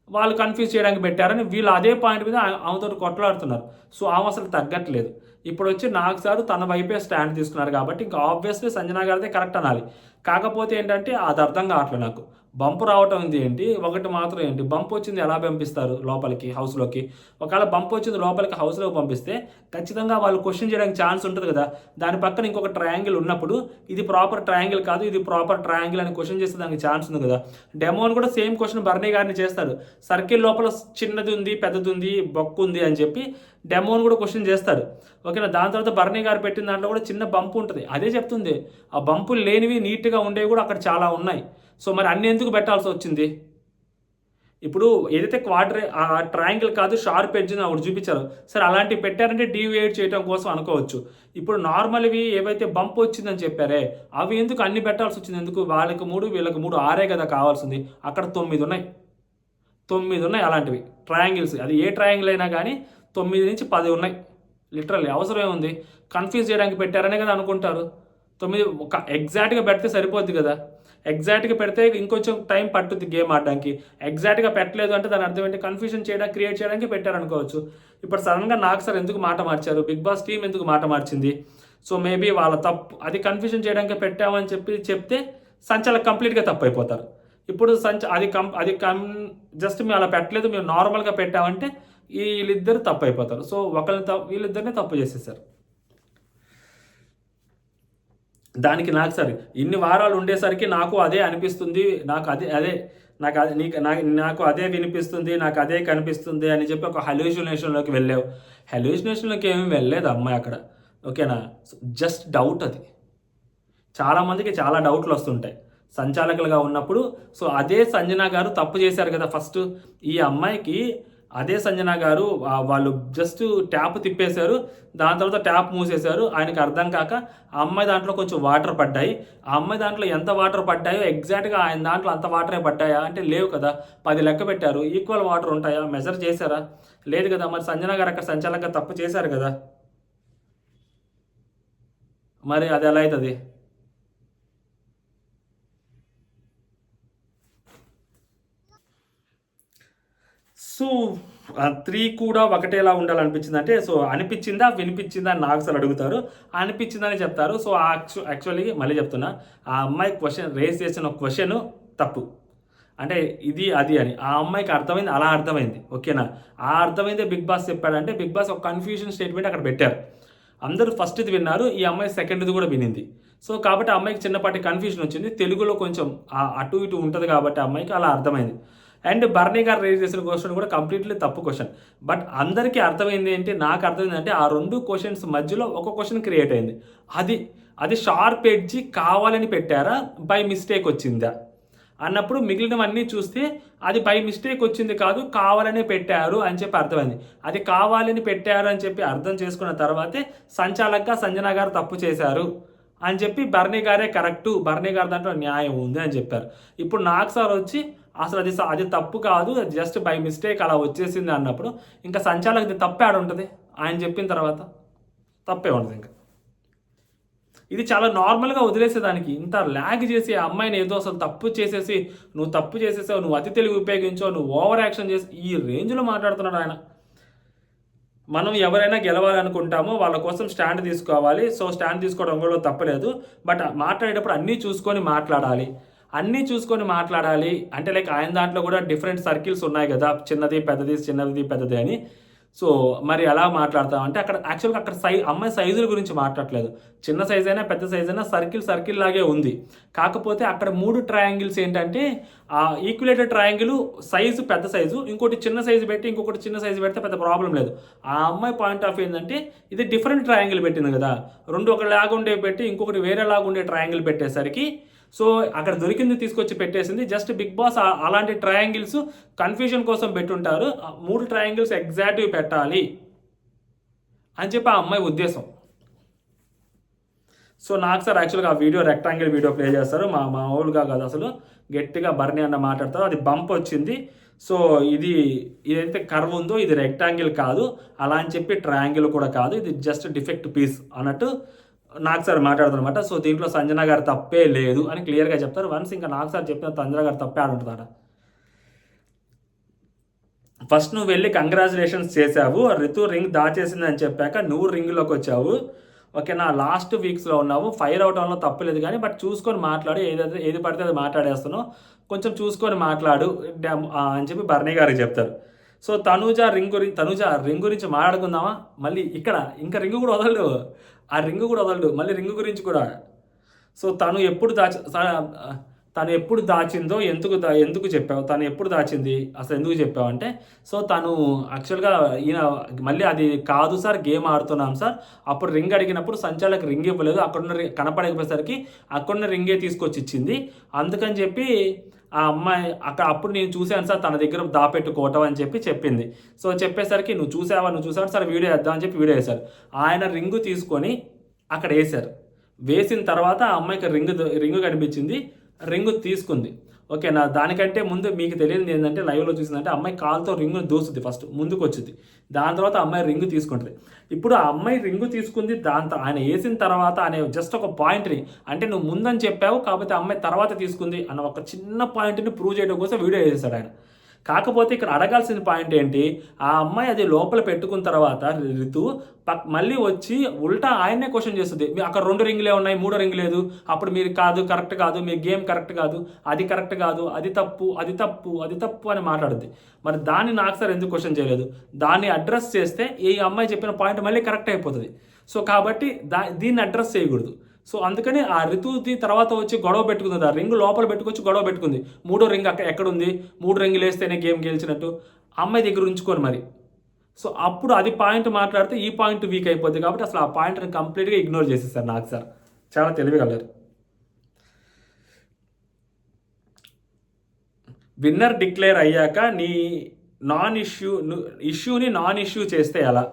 వాళ్ళు కన్ఫ్యూజ్ చేయడానికి పెట్టారని వీళ్ళు అదే పాయింట్ మీద ఆమెతో కొట్లాడుతున్నారు. సో ఆమె అసలు తగ్గట్లేదు. ఇప్పుడు వచ్చి నాకు సార్ తన వైపే స్టాండ్ తీసుకున్నారు కాబట్టి ఇంకా ఆబ్వియస్లీ సంజన గారిదే కరెక్ట్ అనాలి. కాకపోతే ఏంటంటే అది అర్థం కావట్లేదు నాకు, బంప్ రావటం ఉంది ఏంటి, ఒకటి మాత్రం ఏంటి, బంప్ వచ్చింది ఎలా పంపిస్తారు లోపలికి హౌస్లోకి, ఒకవేళ బంప్ వచ్చింది లోపలికి హౌస్లోకి పంపిస్తే ఖచ్చితంగా వాళ్ళు క్వశ్చన్ చేయడానికి ఛాన్స్ ఉంటుంది కదా, దాని పక్కన ఇంకొక ట్రయాంగిల్ ఉన్నప్పుడు ఇది ప్రాపర్ ట్రయాంగిల్ కాదు ఇది ప్రాపర్ ట్రయాంగిల్ అని క్వశ్చన్ చేస్తే దానికి ఛాన్స్ ఉంది కదా. డెమోన్ కూడా సేమ్ క్వశ్చన్ బర్నీ గారిని చేస్తాడు, సర్కిల్ లోపల చిన్నది ఉంది పెద్దది ఉంది బొక్కు ఉంది అని చెప్పి డెమోన్ కూడా క్వశ్చన్ చేస్తాడు, ఓకేనా? దాని తర్వాత బర్నీ గారు పెట్టిన దాంట్లో కూడా చిన్న బంపు ఉంటుంది, అదే చెప్తుంది ఆ బంపులు లేనివి నీట్గా ఉండేవి కూడా అక్కడ చాలా ఉన్నాయి. సో మరి అన్ని ఎందుకు పెట్టాల్సి వచ్చింది? ఇప్పుడు ఏదైతే ఆ ట్రయాంగిల్ కాదు షార్ప్ ఎడ్జ్ ఒకటి చూపించారు, సరే అలాంటివి పెట్టారంటే డీవియేట్ చేయడం కోసం అనుకోవచ్చు. ఇప్పుడు నార్మల్వి ఏవైతే బంప్ వచ్చిందని చెప్పారే అవి ఎందుకు అన్ని పెట్టాల్సి వచ్చింది, ఎందుకు? వాళ్ళకి 3 వీళ్ళకి 3 6 కదా కావాల్సింది, అక్కడ 9 ఉన్నాయి అలాంటివి ట్రయాంగిల్స్. అది ఏ ట్రయాంగిల్ అయినా కానీ 9 నుంచి 10 ఉన్నాయి లిటరల్లీ. అవసరం ఏముంది, కన్ఫ్యూజ్ చేయడానికి పెట్టారనే కదా అనుకుంటారు. 9 ఒక ఎగ్జాక్ట్గా పెడితే సరిపోద్ది కదా, ఎగ్జాక్ట్గా పెడితే ఇంకొంచెం టైం పట్టుద్ది గేమ్ ఆడడానికి. ఎగ్జాక్ట్గా పెట్టలేదు అంటే దాని అర్థం ఏంటి, కన్ఫ్యూజన్ క్రియేట్ చేయడానికి పెట్టారనుకోవచ్చు. ఇప్పుడు సడన్గా నాకు సార్ ఎందుకు మాట మార్చారు, బిగ్ బాస్ టీం ఎందుకు మాట మార్చింది? సో మేబీ వాళ్ళ తప్పు, అది కన్ఫ్యూజన్ చేయడానికి పెట్టామని చెప్తే సంచాలకు కంప్లీట్గా తప్పు అయిపోతారు. ఇప్పుడు జస్ట్ మేము అలా పెట్టలేదు మేము నార్మల్గా పెట్టామంటే వీళ్ళిద్దరు తప్పు అయిపోతారు. సో వీళ్ళిద్దరినే తప్పు చేసేసారు. దానికి నాకు సరే ఇన్ని వారాలు ఉండేసరికి నాకు అదే అనిపిస్తుంది, నాకు అదే వినిపిస్తుంది, నాకు అదే కనిపిస్తుంది అని చెప్పి ఒక హెల్యూసినేషన్లోకి వెళ్ళావు. హెల్యూసినేషన్లోకి ఏమీ వెళ్ళలేదు అమ్మాయి అక్కడ, ఓకేనా? Just doubt. అది చాలామందికి చాలా డౌట్లు వస్తుంటాయి సంచాలకులుగా ఉన్నప్పుడు. సో అదే సంజన గారు తప్పు చేశారు కదా ఫస్ట్. ఈ అమ్మాయికి అదే సంజన గారు వాళ్ళు జస్ట్ ట్యాప్ తిప్పేశారు. దాని తర్వాత ట్యాప్ మూసేశారు. ఆయనకి అర్థం కాక ఆ అమ్మాయి దాంట్లో కొంచెం వాటర్ పడ్డాయి. ఆ అమ్మాయి దాంట్లో ఎంత వాటర్ పడ్డాయో ఎగ్జాక్ట్‌గా ఆయన దాంట్లో అంత వాటరే పడ్డాయా అంటే లేవు కదా! 10 లెక్క పెట్టారు. ఈక్వల్ వాటర్ ఉంటాయా? మెజర్ చేశారా? లేదు కదా! మరి సంజన గారు అక్కడ సంచాలకంగా తప్పు చేశారు కదా! మరి అది ఎలా అయితది? సో, 3 కూడా ఒకటేలా ఉండాలనిపించిందంటే, సో, అనిపిచ్చిందా? వినిపిచ్చిందా? అని నాకు అసలు అడుగుతారు. అనిపిచ్చిందనే చెప్తారు. సో, యాక్చువల్లీ మళ్ళీ చెప్తున్నా. ఆ అమ్మాయి రైజ్ చేసిన క్వెషను తప్పు. అంటే ఇది, అది అని. ఆ అమ్మాయికి అర్థమైంది అలా అర్థమైంది. ఓకేనా? ఆ అర్థమైందే బిగ్ బాస్ చెప్పాడంటే, బిగ్ బాస్ ఒక కన్‌ఫ్యూజన్ స్టేట్‌మెంట్ అక్కడ పెట్టారు. అందరూ ఫస్ట్‌ది విన్నారు. ఈ అమ్మాయి సెకండ్‌ది కూడా వినింది. సో, కాబట్టి ఆ అమ్మాయికి చిన్నపాటి కన్‌ఫ్యూజన్ వచ్చింది. తెలుగులో కొంచెం అటు ఇటు ఉంటది కాబట్టి ఆ అమ్మాయికి అలా అర్థమైంది. అండ్ బర్నీ గారు రైజ్ చేసిన క్వెషన్ కూడా కంప్లీట్‌లీ తప్పు క్వెషన్. బట్ అందరికీ అర్థమైంది ఏంటి? నాకు అర్థమైందంటే ఆ 2 క్వెషన్స్ మధ్యలో ఒక క్వెషన్ క్రియేట్ అయింది. అది అది షార్ప్ ఎడ్జ్ కావాలని పెట్టారా? బై మిస్టేక్ వచ్చిందా? అన్నప్పుడు మిగిలినవన్నీ చూస్తే అది బై మిస్టేక్ వచ్చింది కాదు, కావాలనే పెట్టారు అని చెప్పి అర్థమైంది. అది కావాలని పెట్టారు అని చెప్పి అర్థం చేసుకున్న తర్వాతే సంచాలక్‌గా సంజన గారు తప్పు చేశారు అని చెప్పి బర్నీ గారే కరెక్టు. బర్నీ గారి దాంట్లో న్యాయం ఉంది అని చెప్పారు. ఇప్పుడు నాకు సార్ వచ్చి అసలు అది తప్పు కాదు. అది జస్ట్ బై మిస్టేక్ అలా వచ్చేసింది అన్నప్పుడు ఇంకా సంచాలకుది తప్పే ఆడుంటది. ఆయన చెప్పిన తర్వాత తప్పే ఉండదు ఇంకా. ఇది చాలా నార్మల్‌గా వదిలేసేదానికి. ఇంత లాగ్ చేసి ఆ అమ్మాయిని ఏదో అసలు తప్పు చేసేసి, "నువ్వు తప్పు చేసేసావు. నువ్వు అతి తెలివి ఉపయోగించావు. నువ్వు ఓవర్ యాక్షన్ చేసి" ఈ రేంజ్‌లో మాట్లాడుతున్నాడు ఆయన. మనం ఎవరైనా గెలవాలనుకుంటామో వాళ్ళ కోసం స్టాండ్ తీసుకోవాలి. సో, స్టాండ్ తీసుకోవడంలో తప్పులేదు. బట్ మాట్లాడేటప్పుడు అన్నీ చూసుకొని మాట్లాడాలి. అన్నీ చూసుకొని మాట్లాడాలి. అంటే లైక్ ఆయన దాంట్లో కూడా డిఫరెంట్ సర్కిల్స్ ఉన్నాయి గదా! చిన్నది, పెద్దది, చిన్నది, పెద్దది అని. సో, మరి ఎలా మాట్లాడతాం అంటే అక్కడ యాక్చువల్‌గా అక్కడ అమ్మాయి సైజుల గురించి మాట్లాడట్లేదు. చిన్న సైజ్ అయినా, పెద్ద సైజ్ అయినా సర్కిల్ లాగే ఉంది. కాకపోతే అక్కడ 3 ట్రయాంగిల్స్ ఏంటంటే ఈక్యులేటెడ్ ట్రయాంగిల్ సైజు పెద్ద సైజు, ఇంకోటి చిన్న సైజు పెట్టి, ఇంకొకటి చిన్న సైజు పెడితే పెద్ద ప్రాబ్లమ్ లేదు. ఆ అమ్మాయి పాయింట్ ఆఫ్ ఏందంటే ఇది డిఫరెంట్ ట్రయాంగిల్ పెట్టింది గదా! 2 ఒకలాగా ఉండేవి పెట్టి, ఇంకొకటి వేరేలాగా ఉండే ట్రయాంగిల్ పెట్టేసరికి సో, అక్కడ దొరికింది తీసుకొచ్చి పెట్టేసింది. జస్ట్ బిగ్ బాస్ అలాంటి ట్రయాంగిల్స్ కన్‌ఫ్యూజన్ కోసం పెట్టుంటారు. 3 ట్రయాంగిల్స్ ఎగ్జాక్ట్‌వి పెట్టాలి అని చెప్పి ఆ అమ్మాయి ఉద్దేశం. సో, నాకు సార్ యాక్చువల్‌గా ఆ వీడియో రెక్టాంగిల్ వీడియో ప్లే చేస్తారు. మామూలుగా కాదు అసలు. గట్టిగా బర్నీ అన్న మాట్లాడతారు. అది బంప్ వచ్చింది. సో, ఏదైతే కర్వ్ ఉందో ఇది రెక్టాంగిల్ కాదు. అలా అని చెప్పి ట్రయాంగిల్ కూడా కాదు. ఇది జస్ట్ డిఫెక్ట్ పీస్ అన్నట్టు నాకు సార్ మాట్లాడతారనమాట. సో, దీంట్లో సంజన గారి తప్పే లేదు అని క్లియర్‌గా చెప్తారు. వన్స్ ఇంకా నాకు సార్ చెప్పిన సంజన గారి తప్పే ఆడుంటదట. ఫస్ట్ నువ్వు వెళ్ళి కంగ్రాచులేషన్స్ చేశావు. రితు రింగ్ దాచేసిందని చెప్పాక నువ్వు రింగ్‌లోకి వచ్చావు. ఓకేనా? లాస్ట్ వీక్స్‌లో ఉన్నావు. ఫైర్ అవ్వడంలో తప్పులేదు గానీ, బట్ చూసుకొని మాట్లాడు. ఏది పడితే అది మాట్లాడేస్తున్నావు. కొంచెం చూసుకొని మాట్లాడు అని చెప్పి బర్నీ గారికి చెప్తారు. సో, తనూజ రింగ్ గురించి మాట్లాడుకుందామా? మళ్ళీ ఇక్కడ ఇంకా రింగ్ కూడా వదలడు. ఆ రింగ్ కూడా వదలడు. మళ్ళీ రింగ్ గురించి కూడా. సో, తను ఎప్పుడు దాచిందో ఎందుకు చెప్పావు? తను ఎప్పుడు దాచింది? అసలు ఎందుకు చెప్పావంటే, సో, తను యాక్చువల్‌గా ఈయన మళ్ళీ అది కాదు సార్ గేమ్ ఆడుతున్నాం సార్. అప్పుడు రింగ్ అడిగినప్పుడు సంచాలక్ రింగ్ ఇవ్వలేదు. అక్కడున్న కనపడకపోయేసరికి అక్కడున్న రింగే తీసుకొచ్చి ఇచ్చింది. అందుకని చెప్పి ఆ అమ్మాయి అప్పుడు నేను చూసాను సార్ తన దగ్గర దాపెట్టుకోవటం అని చెప్పి చెప్పింది. సో, చెప్పేసరికి నువ్వు చూసావా? సరే వీడియో ఏద్దాం అని చెప్పి వీడియో ఏశారు. ఆయన రింగు తీసుకొని అక్కడ ఏశారు. వేసిన తర్వాత ఆ అమ్మాయికి రింగ్ కనిపించింది. రింగు తీసుకుంది. ఓకేనా? దానికంటే ముందు మీకు తెలియనిది ఏందంటే లైవ్‌లో చూసిందంటే అమ్మాయి కాలుతో రింగుని దూసుద్ది ఫస్ట్ ముందుకొచ్చిద్ది. దాని తర్వాత అమ్మాయి రింగ్ తీసుకుంటది. ఇప్పుడు ఆ అమ్మాయి రింగు తీసుకుంది. దాంతో ఆయన ఏసిన తర్వాత అనే జస్ట్ ఒక పాయింట్‌ని అంటే నువ్వు ముందని చెప్పావు. కాకపోతే ఆ అమ్మాయి తర్వాత తీసుకుంది అన్న ఒక చిన్న పాయింట్‌ని ప్రూవ్ చేయడం కోసం వీడియో చేసేసాడు ఆయన. కాకపోతే ఇక్కడ అడగాల్సిన పాయింట్ ఏంటి? ఆ అమ్మాయి అది లోపల పెట్టుకున్న తర్వాత రితు మళ్ళీ వచ్చి ఉల్టా ఆయన్నే క్వెషన్ చేస్తది. అక్కడ 2 రింగులే ఉన్నాయి. మూడో రింగ్ లేదు. అప్పుడు మీరు కరెక్ట్ కాదు. మీ గేమ్ కరెక్ట్ కాదు. అది కరెక్ట్ కాదు. అది తప్పు అని మాట్లాడుద్ది. మరి దాన్ని నాకు సార్ ఎందుకు క్వెషన్ చేయలేదు? దాన్ని అడ్రెస్ చేస్తే ఈ అమ్మాయి చెప్పిన పాయింట్ మళ్ళీ కరెక్ట్ అయిపోతది. సో, కాబట్టి దీన్ని అడ్రెస్ చేయకూడదు. సో, అందుకని ఆ రితుది తర్వాత వచ్చి గొడవ పెట్టుకుంది. ఆ రింగ్ లోపల పెట్టుకొచ్చి గొడవ పెట్టుకుంది. మూడో రింగ్ ఎక్కడుంది? 3 రింగులేస్తేనే గేమ్ గెలిచినట్టు. అమ్మాయి దగ్గర ఉంచుకోను మరి. సో, అప్పుడు అది పాయింట్ మాట్లాడితే ఈ పాయింట్ వీక్ అయిపోద్ది కాబట్టి అసలు ఆ పాయింట్‌ని కంప్లీట్‌గా ఇగ్నోర్ చేసేసారు నాకు సార్. చాలా తెలివిగలరు. విన్నర్ డిక్లేర్ అయ్యాక ఇష్యూని నాన్ ఇష్యూ చేస్తే ఎలా?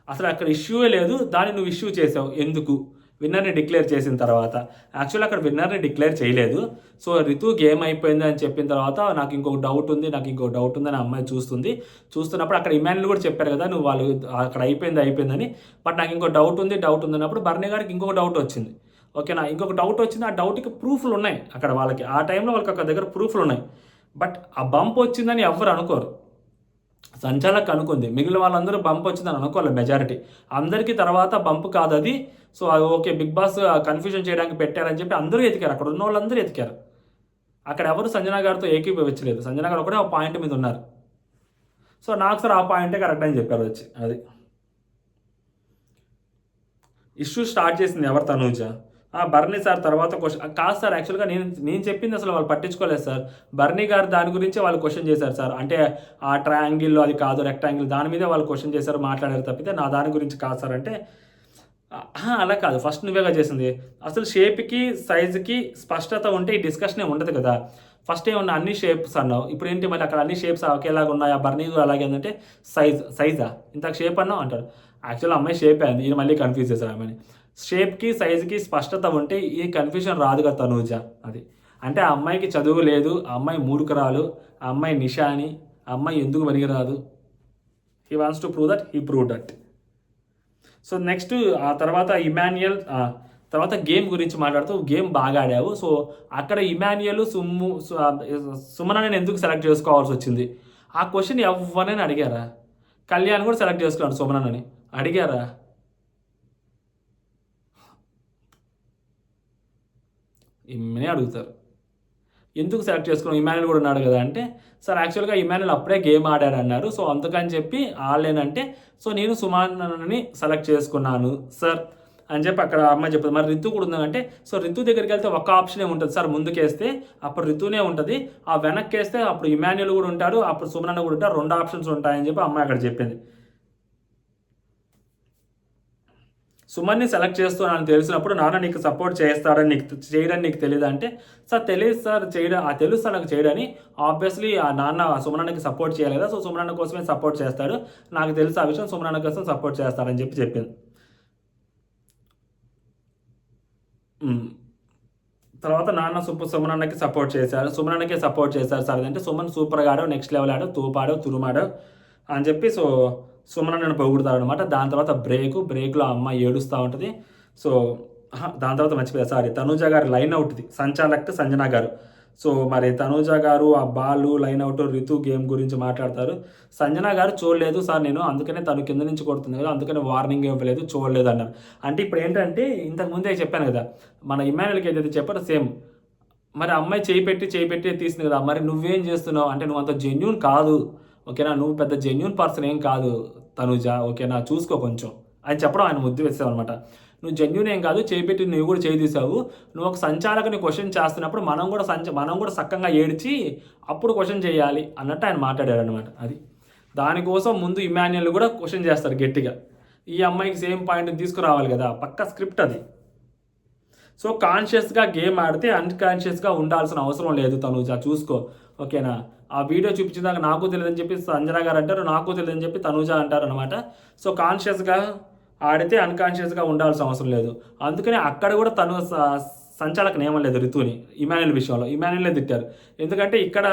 అసలు అక్కడ ఇష్యూయే లేదు, దాన్ని నువ్వు ఇష్యూ చేసావు ఎందుకు? విన్నర్ని డిక్లేర్ చేసిన తర్వాత. యాక్చువల్లీ అక్కడ విన్నర్ని డిక్లేర్ చేయలేదు. సో రితు గేమ్ అయిపోయింది అని చెప్పిన తర్వాత నాకు ఇంకొక డౌట్ ఉంది అని అమ్మాయి చూస్తున్నప్పుడు అక్కడ ఇమాన్యుల్ కూడా చెప్పారు కదా, నువ్వు వాళ్ళు అక్కడ అయిపోయిందని. బట్ నాకు ఇంకో డౌట్ ఉందన్నప్పుడు బర్నీ గారికి ఇంకొక డౌట్ వచ్చింది. ఓకేనా, ఇంకొక డౌట్ వచ్చింది. ఆ డౌట్కి ప్రూఫ్లు ఉన్నాయి అక్కడ వాళ్ళకి, ఆ టైంలో వాళ్ళకి ఒక దగ్గర ప్రూఫ్లు ఉన్నాయి. బట్ ఆ బంప్ వచ్చిందని ఎవ్వరు అనుకోరు. సంచాలక్ అనుకుంది, మిగిలిన వాళ్ళందరూ బంప్ వచ్చిందని అనుకోవాలి మెజారిటీ. అందరికీ తర్వాత బంప్ కాదు అది. సో అది ఓకే, బిగ్ బాస్ కన్ఫ్యూజన్ చేయడానికి పెట్టారని చెప్పి అందరూ ఎతికారు, అక్కడ ఉన్న వాళ్ళందరూ ఎతికారు. అక్కడ ఎవరు సంజన గారితో ఏకీభవించలేదు. సంజన గారు ఒకటే ఆ పాయింట్ మీద ఉన్నారు. సో నాకు సార్ ఆ పాయింటే కరెక్ట్ అని చెప్పారు వచ్చి. అది ఇష్యూ స్టార్ట్ చేసింది ఎవరు? తనూజ. బర్నీ సార్ తర్వాత క్వశ్చన్ కాదు సార్, యాక్చువల్గా నేను చెప్పింది అసలు వాళ్ళు పట్టించుకోలేదు సార్. బర్నీ గారు దాని గురించే వాళ్ళు క్వశ్చన్ చేశారు సార్. అంటే ఆ ట్రయాంగిల్ అది కాదు, రెక్టాంగిల్, దాని మీదే వాళ్ళు క్వశ్చన్ చేశారు, మాట్లాడారు తప్పితే నా దాని గురించి కాదు సార్ అంటే అలా కాదు. ఫస్ట్ నువ్వేగా చేసింది. అసలు షేప్కి సైజుకి స్పష్టత ఉంటే ఈ డిస్కషనే ఉండదు కదా. ఫస్ట్ ఏమన్నా అన్ని షేప్స్ అన్నావు, ఇప్పుడు ఏంటి మళ్ళీ అక్కడ అన్ని షేప్స్ ఒకేలాగా ఉన్నాయా? బర్నీ అలాగే ఏంటంటే సైజా ఇంత షేప్ అన్నావు అంటారు. యాక్చువల్ అమ్మాయి షేప్ అయింది, ఈయన మళ్ళీ కన్ఫ్యూజ్ చేశారు ఆమెని. షేప్కి సైజుకి స్పష్టత ఉంటే ఈ కన్ఫ్యూజన్ రాదు కదా తనూజ. అది అంటే ఆ అమ్మాయికి చదువు లేదు, ఆ అమ్మాయి మూర్ఖురాలు, ఆ అమ్మాయి నిషాని, ఆ అమ్మాయి ఎందుకు పనికిరాదు. He wants to prove that, he prove that. So next ఆ తర్వాత ఇమాన్యుయల్ తర్వాత గేమ్ గురించి మాట్లాడుతూ గేమ్ బాగా ఆడావు. సో అక్కడ ఇమాన్యుయల్ సుమనని ఎందుకు సెలెక్ట్ చేసుకోవాల్సి వచ్చింది? ఆ క్వశ్చన్ ఎవరైనా అడిగారా? కళ్యాణ్ కూడా సెలెక్ట్ చేసుకున్నాడు సుమనని, అడిగారా? ఇమ్మనే అడుగుతారు, ఎందుకు సెలెక్ట్ చేసుకున్నాం, ఇమాన్యుల్ కూడా ఉన్నాడు కదా అంటే, సార్ యాక్చువల్గా ఇమాన్యుల్ అప్పుడే గేమ్ ఆడాడు అన్నారు. సో అందుకని చెప్పి ఆడలేనంటే, సో నేను సుమాన్ని సెలెక్ట్ చేసుకున్నాను సార్ అని చెప్పి అక్కడ అమ్మాయి చెప్తుంది. మరి రితు కూడా ఉందంటే, సో రితు దగ్గరికి వెళ్తే ఒక ఆప్షనే ఉంటుంది సార్, ముందుకేస్తే అప్పుడు రితునే ఉంటుంది, ఆ వెనక్కి వేస్తే అప్పుడు ఇమాన్యుల్ కూడా ఉంటాడు, అప్పుడు సుమన్ కూడా ఉంటారు, 2 ఆప్షన్స్ ఉంటాయని చెప్పి అమ్మాయి అక్కడ చెప్పింది. సుమన్ని సెలెక్ట్ చేస్తున్నాను తెలిసినప్పుడు నాన్న నీకు సపోర్ట్ చేస్తాడని చేయడని నీకు తెలియదు అంటే, సార్ తెలియదు సార్ చేయడం, తెలుసు సార్ నాకు చేయడని. ఆబ్వియస్లీ ఆ నాన్న సుమనన్నకి సపోర్ట్ చేయాలి కదా, సో సుమనన్న కోసమే సపోర్ట్ చేస్తాడు, నాకు తెలుసు ఆ విషయం, సుమనన్న కోసం సపోర్ట్ చేస్తాడని చెప్పి చెప్పింది. తర్వాత నాన్న సుమనన్నకి సపోర్ట్ చేశారు, సుమనన్నకి సపోర్ట్ చేశారు సార్ అంటే, సుమన్ సూపర్గా ఆడావు, నెక్స్ట్ లెవెల్ ఆడావు, తూపాడావు, తురుమాడావు అని చెప్పి సో సుమనన్నను పొగుడుతాడు అనమాట. దాని తర్వాత బ్రేక్లో అమ్మాయి ఏడుస్తూ ఉంటుంది. సో దాని తర్వాత మర్చిపోయారు, సారీ, తనూజ గారు లైన్ అవుట్ది సంచాలక్ సంజన గారు. సో మరి తనూజ గారు ఆ ball line out Ritu game గురించి మాట్లాడతారు. సంజన గారు చూడలేదు సార్ నేను, అందుకనే తను కింద నుంచి కొడుతుంది కదా, అందుకనే వార్నింగ్ ఇవ్వలేదు, చూడలేదు అన్నారు. అంటే ఇప్పుడు ఏంటంటే ఇంతకు ముందే చెప్పాను కదా, మన ఇమాన్యుల్కి ఏదైతే చెప్పారో సేమ్. మరి అమ్మాయి చేయి పెట్టి తీసింది కదా, మరి నువ్వేం చేస్తున్నావు అంటే నువ్వు అంత జెన్యూన్ కాదు, ఓకేనా, నువ్వు పెద్ద జెన్యూన్ పర్సన్ ఏం కాదు తనుజ, ఓకేనా, చూసుకో కొంచెం అని చెప్పడం ఆయన ముద్దు వేసావు అనమాట. నువ్వు జెన్యూన్ ఏం కాదు, చేయి నువ్వు కూడా చేయి తీసావు, నువ్వు ఒక సంచాలకుని క్వశ్చన్ చేస్తున్నప్పుడు మనం కూడా సక్కంగా ఏడ్చి అప్పుడు క్వశ్చన్ చేయాలి అన్నట్టు ఆయన మాట్లాడారు అనమాట. అది దానికోసం ముందు ఇమాన్యుయల్ కూడా క్వశ్చన్ చేస్తారు గట్టిగా, ఈ అమ్మాయికి సేమ్ పాయింట్ తీసుకురావాలి కదా, పక్క స్క్రిప్ట్ అది. సో కాన్షియస్గా గేమ్ ఆడితే అన్కాన్షియస్గా ఉండాల్సిన అవసరం లేదు తనుజ, చూసుకో, ఓకేనా. ఆ వీడియో చూపించేదాకా నాకు తెలియదని చెప్పి సంజన గారు అంటారు, నాకు తెలియదని చెప్పి తనుజ అంటారు అనమాట. సో కాన్షియస్గా ఆడితే అన్కాన్షియస్గా ఉండాల్సిన అవసరం లేదు. అందుకని అక్కడ కూడా తను సంచాలకుని ఏమనలేదు రితుని, ఇమాన్యుయల్ విషయంలో ఇమాన్యుయలే తిట్టారు. ఎందుకంటే ఇక్కడ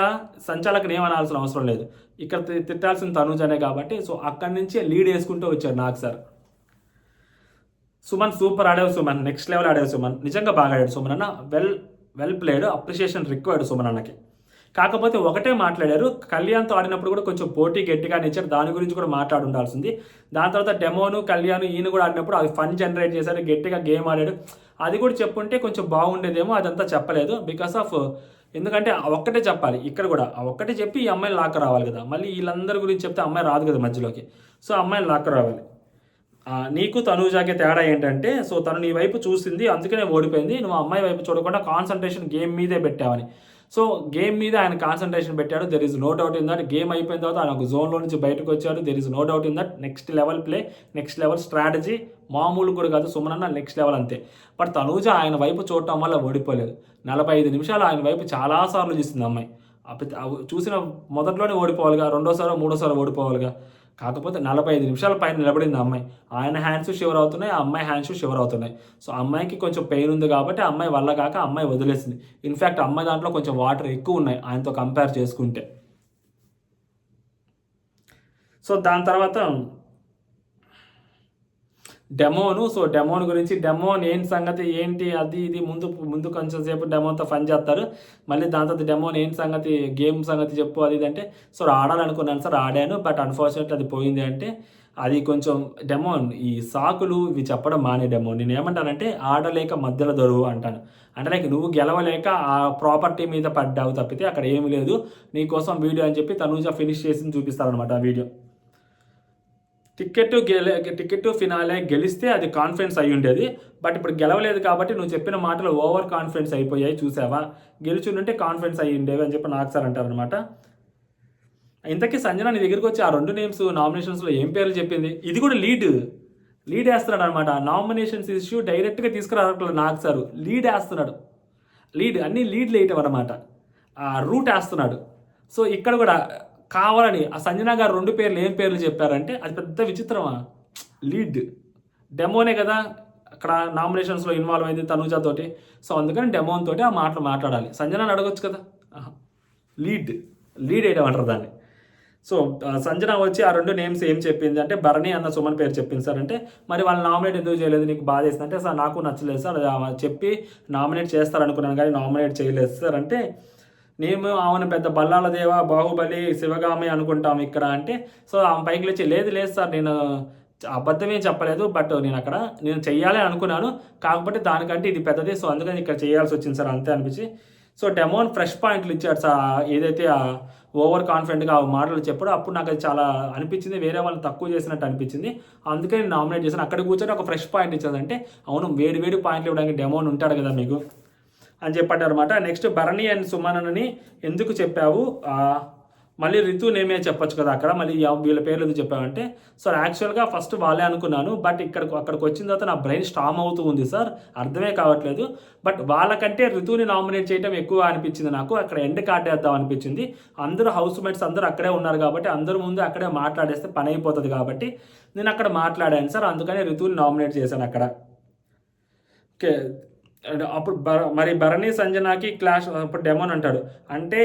సంచాలకుని ఏమనాల్సిన అవసరం లేదు, ఇక్కడ తిట్టాల్సిన తనుజనే కాబట్టి. సో అక్కడి నుంచి లీడ్ వేసుకుంటూ వచ్చారు నాకు సార్. సుమన్ సూపర్ ఆడావు సుమన్, నెక్స్ట్ లెవెల్ ఆడావు సుమన్, నిజంగా బాగా ఆడాడు సుమన్ అన్న, well played, appreciation required Suman అన్నకి. కాకపోతే ఒకటే మాట్లాడారు, కళ్యాణ్తో ఆడినప్పుడు కూడా కొంచెం పోటీ గట్టిగా ఇచ్చారు, దాని గురించి కూడా మాట్లాడి ఉండాల్సింది. దాని తర్వాత డెమోను కళ్యాణ్ ఈయన కూడా ఆడినప్పుడు అది ఫన్ జనరేట్ చేశారు, గట్టిగా గేమ్ ఆడాడు, అది కూడా చెప్పుంటే కొంచెం బాగుండేదేమో, అదంతా చెప్పలేదు బికాస్ ఆఫ్, ఎందుకంటే ఒక్కటే చెప్పాలి ఇక్కడ కూడా, ఒక్కటే చెప్పి ఈ అమ్మాయిని లాక్క రావాలి కదా, మళ్ళీ వీళ్ళందరి గురించి చెప్తే అమ్మాయి రాదు కదా మధ్యలోకి. సో అమ్మాయిని లాక్క రావాలి. నీకు తనూజాకి తేడా ఏంటంటే, సో తను నీ వైపు చూసింది అందుకనే ఓడిపోయింది, నువ్వు అమ్మాయి వైపు చూడకుండా కాన్సన్ట్రేషన్ గేమ్ మీదే పెట్టావని. సో గేమ్ మీద ఆయన కాన్సన్ట్రేషన్ పెట్టాడు, there is no doubt in that. Game అయిపోయిన తర్వాత ఆయన ఒక జోన్లో నుంచి బయటకు వచ్చాడు, there is no doubt in that. Next level play, next level strategy, మామూలు కూడా కాదు సుమనన్న, నెక్స్ట్ లెవెల్ అంతే. బట్ తనూజ ఆయన వైపు చూడటం వల్ల ఓడిపోలేదు. 45 నిమిషాలు ఆయన వైపు చాలాసార్లు చూసింది అమ్మాయి, చూసిన మొదట్లోనే ఓడిపోవాలిగా, రెండోసారో మూడోసారో ఓడిపోవాలిగా. కాకపోతే 45 నిమిషాల పైన నిలబడింది ఆ అమ్మాయి. ఆయన హ్యాండ్స్ షివర్ అవుతున్నాయి, ఆ అమ్మాయి హ్యాండ్స్ షివర్ అవుతున్నాయి. సో, ఆ అమ్మాయికి కొంచెం పెయిన్ ఉంది కాబట్టి ఆ అమ్మాయి వల్ల కాక ఆ అమ్మాయి వదిలేసింది. ఇన్‌ఫాక్ట్ ఆ అమ్మాయి దాంట్లో కొంచెం వాటర్ ఎక్కువున్నాయి ఆయనతో కంపేర్ చేసుకుంటే. సో, దాని తర్వాత డెమోన్ గురించి డెమోన్ ఏంటి సంగతి, ఏంటి అది ఇది ముందు కొంచెం సేపు డెమోన్‌తో ఫన్ చేస్తారు. మళ్ళీ దాని తర్వాత డెమోన్ ఏంటి సంగతి, గేమ్ సంగతి చెప్పు అది ఇది అంటే, సార్ ఆడాలనుకున్నాను సార్ ఆడాను. బట్ అన్‌ఫార్చునేట్‌లీ అది పోయింది అంటే, అది కొంచెం డెమోన్ ఈ సాకులు ఇవి చెప్పడం మానే డెమోన్. నేనేమంటానంటే ఆడలేక మధ్యలో దొరువు అంటాను. అంటే లైక్ నువ్వు గెలవలేక ఆ ప్రాపర్టీ మీద పడ్డావు తప్పితే అక్కడ ఏమి లేదు. నీకోసం వీడియో అని చెప్పి తనూజ ఫినిష్ చేసింది చూపిస్తారనమాట ఆ వీడియో. టికెట్ ఫినాలే గెలిస్తే అది కాన్ఫిడెన్స్ అయి ఉండేది. బట్ ఇప్పుడు గెలవలేదు కాబట్టి నువ్వు చెప్పిన మాటలు ఓవర్ కాన్ఫిడెన్స్ అయిపోయాయి చూసావా, గెలుచుంటే కాన్ఫిడెన్స్ అయ్యి ఉండేవి అని చెప్పి నాకు సార్ అంటారనమాట. ఇంతకీ సంజన నీ దగ్గరికి వచ్చి ఆ 2 నేమ్స్ నామినేషన్స్లో ఏం పేర్లు చెప్పింది, ఇది కూడా లీడ్ వేస్తున్నాడు అనమాట. నామినేషన్స్ ఇష్యూ డైరెక్ట్గా తీసుకురావట్లేదు నాకు సార్, లీడ్ వేస్తున్నాడు. అన్ని లీడ్లు వేయటం అనమాట, రూట్ వేస్తున్నాడు. సో ఇక్కడ కూడా కావాలని ఆ సంజన గారు 2 పేర్లు ఏం పేర్లు చెప్పారంటే అది పెద్ద విచిత్రమా. లీడ్ డెమోనే కదా అక్కడ నామినేషన్స్లో ఇన్వాల్వ్ అయింది తనూజ తోటి. సో అందుకని డెమోన్ తోటి ఆ మాటలు మాట్లాడాలి. సంజనాని అడగొచ్చు కదా. లీడ్ వేయడం అంటారు దాన్ని. సో సంజన వచ్చి ఆ 2 నేమ్స్ ఏం చెప్పింది అంటే భరణి అన్న సుమన్ పేరు చెప్పింది సార్. అంటే మరి వాళ్ళు నామినేట్ ఎందుకు చేయలేదు, నీకు బాధ వేసింది అంటే, సార్ నాకు నచ్చలేదు సార్, చెప్పి నామినేట్ చేస్తారనుకున్నాను కానీ నామినేట్ చేయలేదు సార్ అంటే, నేను ఆమెను పెద్ద బల్లాల దేవ, బాహుబలి, శివగామి అనుకుంటాం ఇక్కడ అంటే, సో ఆమె పైకి లేచి లేదు సార్ నేను అబద్ధమే చెప్పలేదు, బట్ నేను చెయ్యాలి అనుకున్నాను, కాకపోతే దానికంటే ఇది పెద్దది, సో అందుకని ఇక్కడ చేయాల్సి వచ్చింది సార్ అంతే అనిపించి. సో డెమోన్ ఫ్రెష్ పాయింట్లు ఇచ్చాడు సార్. ఏదైతే ఓవర్ కాన్ఫిడెంట్గా ఆ మాటలు చెప్పాడో అప్పుడు నాకు అది చాలా అనిపించింది, వేరే వాళ్ళని తక్కువ చేసినట్టు అనిపించింది. అందుకే నేను నామినేట్ చేశాను. అక్కడ కూర్చొని ఒక ఫ్రెష్ పాయింట్ ఇచ్చాదంటే, అవును వేడి పాయింట్లు ఇవ్వడానికి డెమోన్ ఉంటాడు కదా మీకు అని చెప్పాడనమాట. నెక్స్ట్ భరణి అండ్ సుమనని ఎందుకు చెప్పావు, మళ్ళీ రితు నేమే చెప్పొచ్చు కదా అక్కడ, మళ్ళీ వీళ్ళ పేర్లు ఎందుకు చెప్పావంటే, సార్ యాక్చువల్గా ఫస్ట్ వాళ్ళే అనుకున్నాను, బట్ అక్కడికి వచ్చిన తర్వాత నా బ్రెయిన్ స్టామ్ అవుతూ ఉంది సార్, అర్థమే కావట్లేదు. బట్ వాళ్ళకంటే రితుని నామినేట్ చేయడం ఎక్కువ అనిపించింది నాకు, అక్కడ ఎండ్ కార్డ్ వేద్దాం అనిపించింది. అందరూ హౌస్ మేట్స్ అందరూ అక్కడే ఉన్నారు కాబట్టి అందరూ ముందు అక్కడే మాట్లాడేస్తే పని అయిపోతుంది కాబట్టి నేను అక్కడ మాట్లాడాను సార్, అందుకని రితుని నామినేట్ చేశాను అక్కడ. ఓకే, అప్పుడు మరి భరణి సంజనాకి క్లాష్. అప్పుడు డెమోన్ అంటాడు, అంటే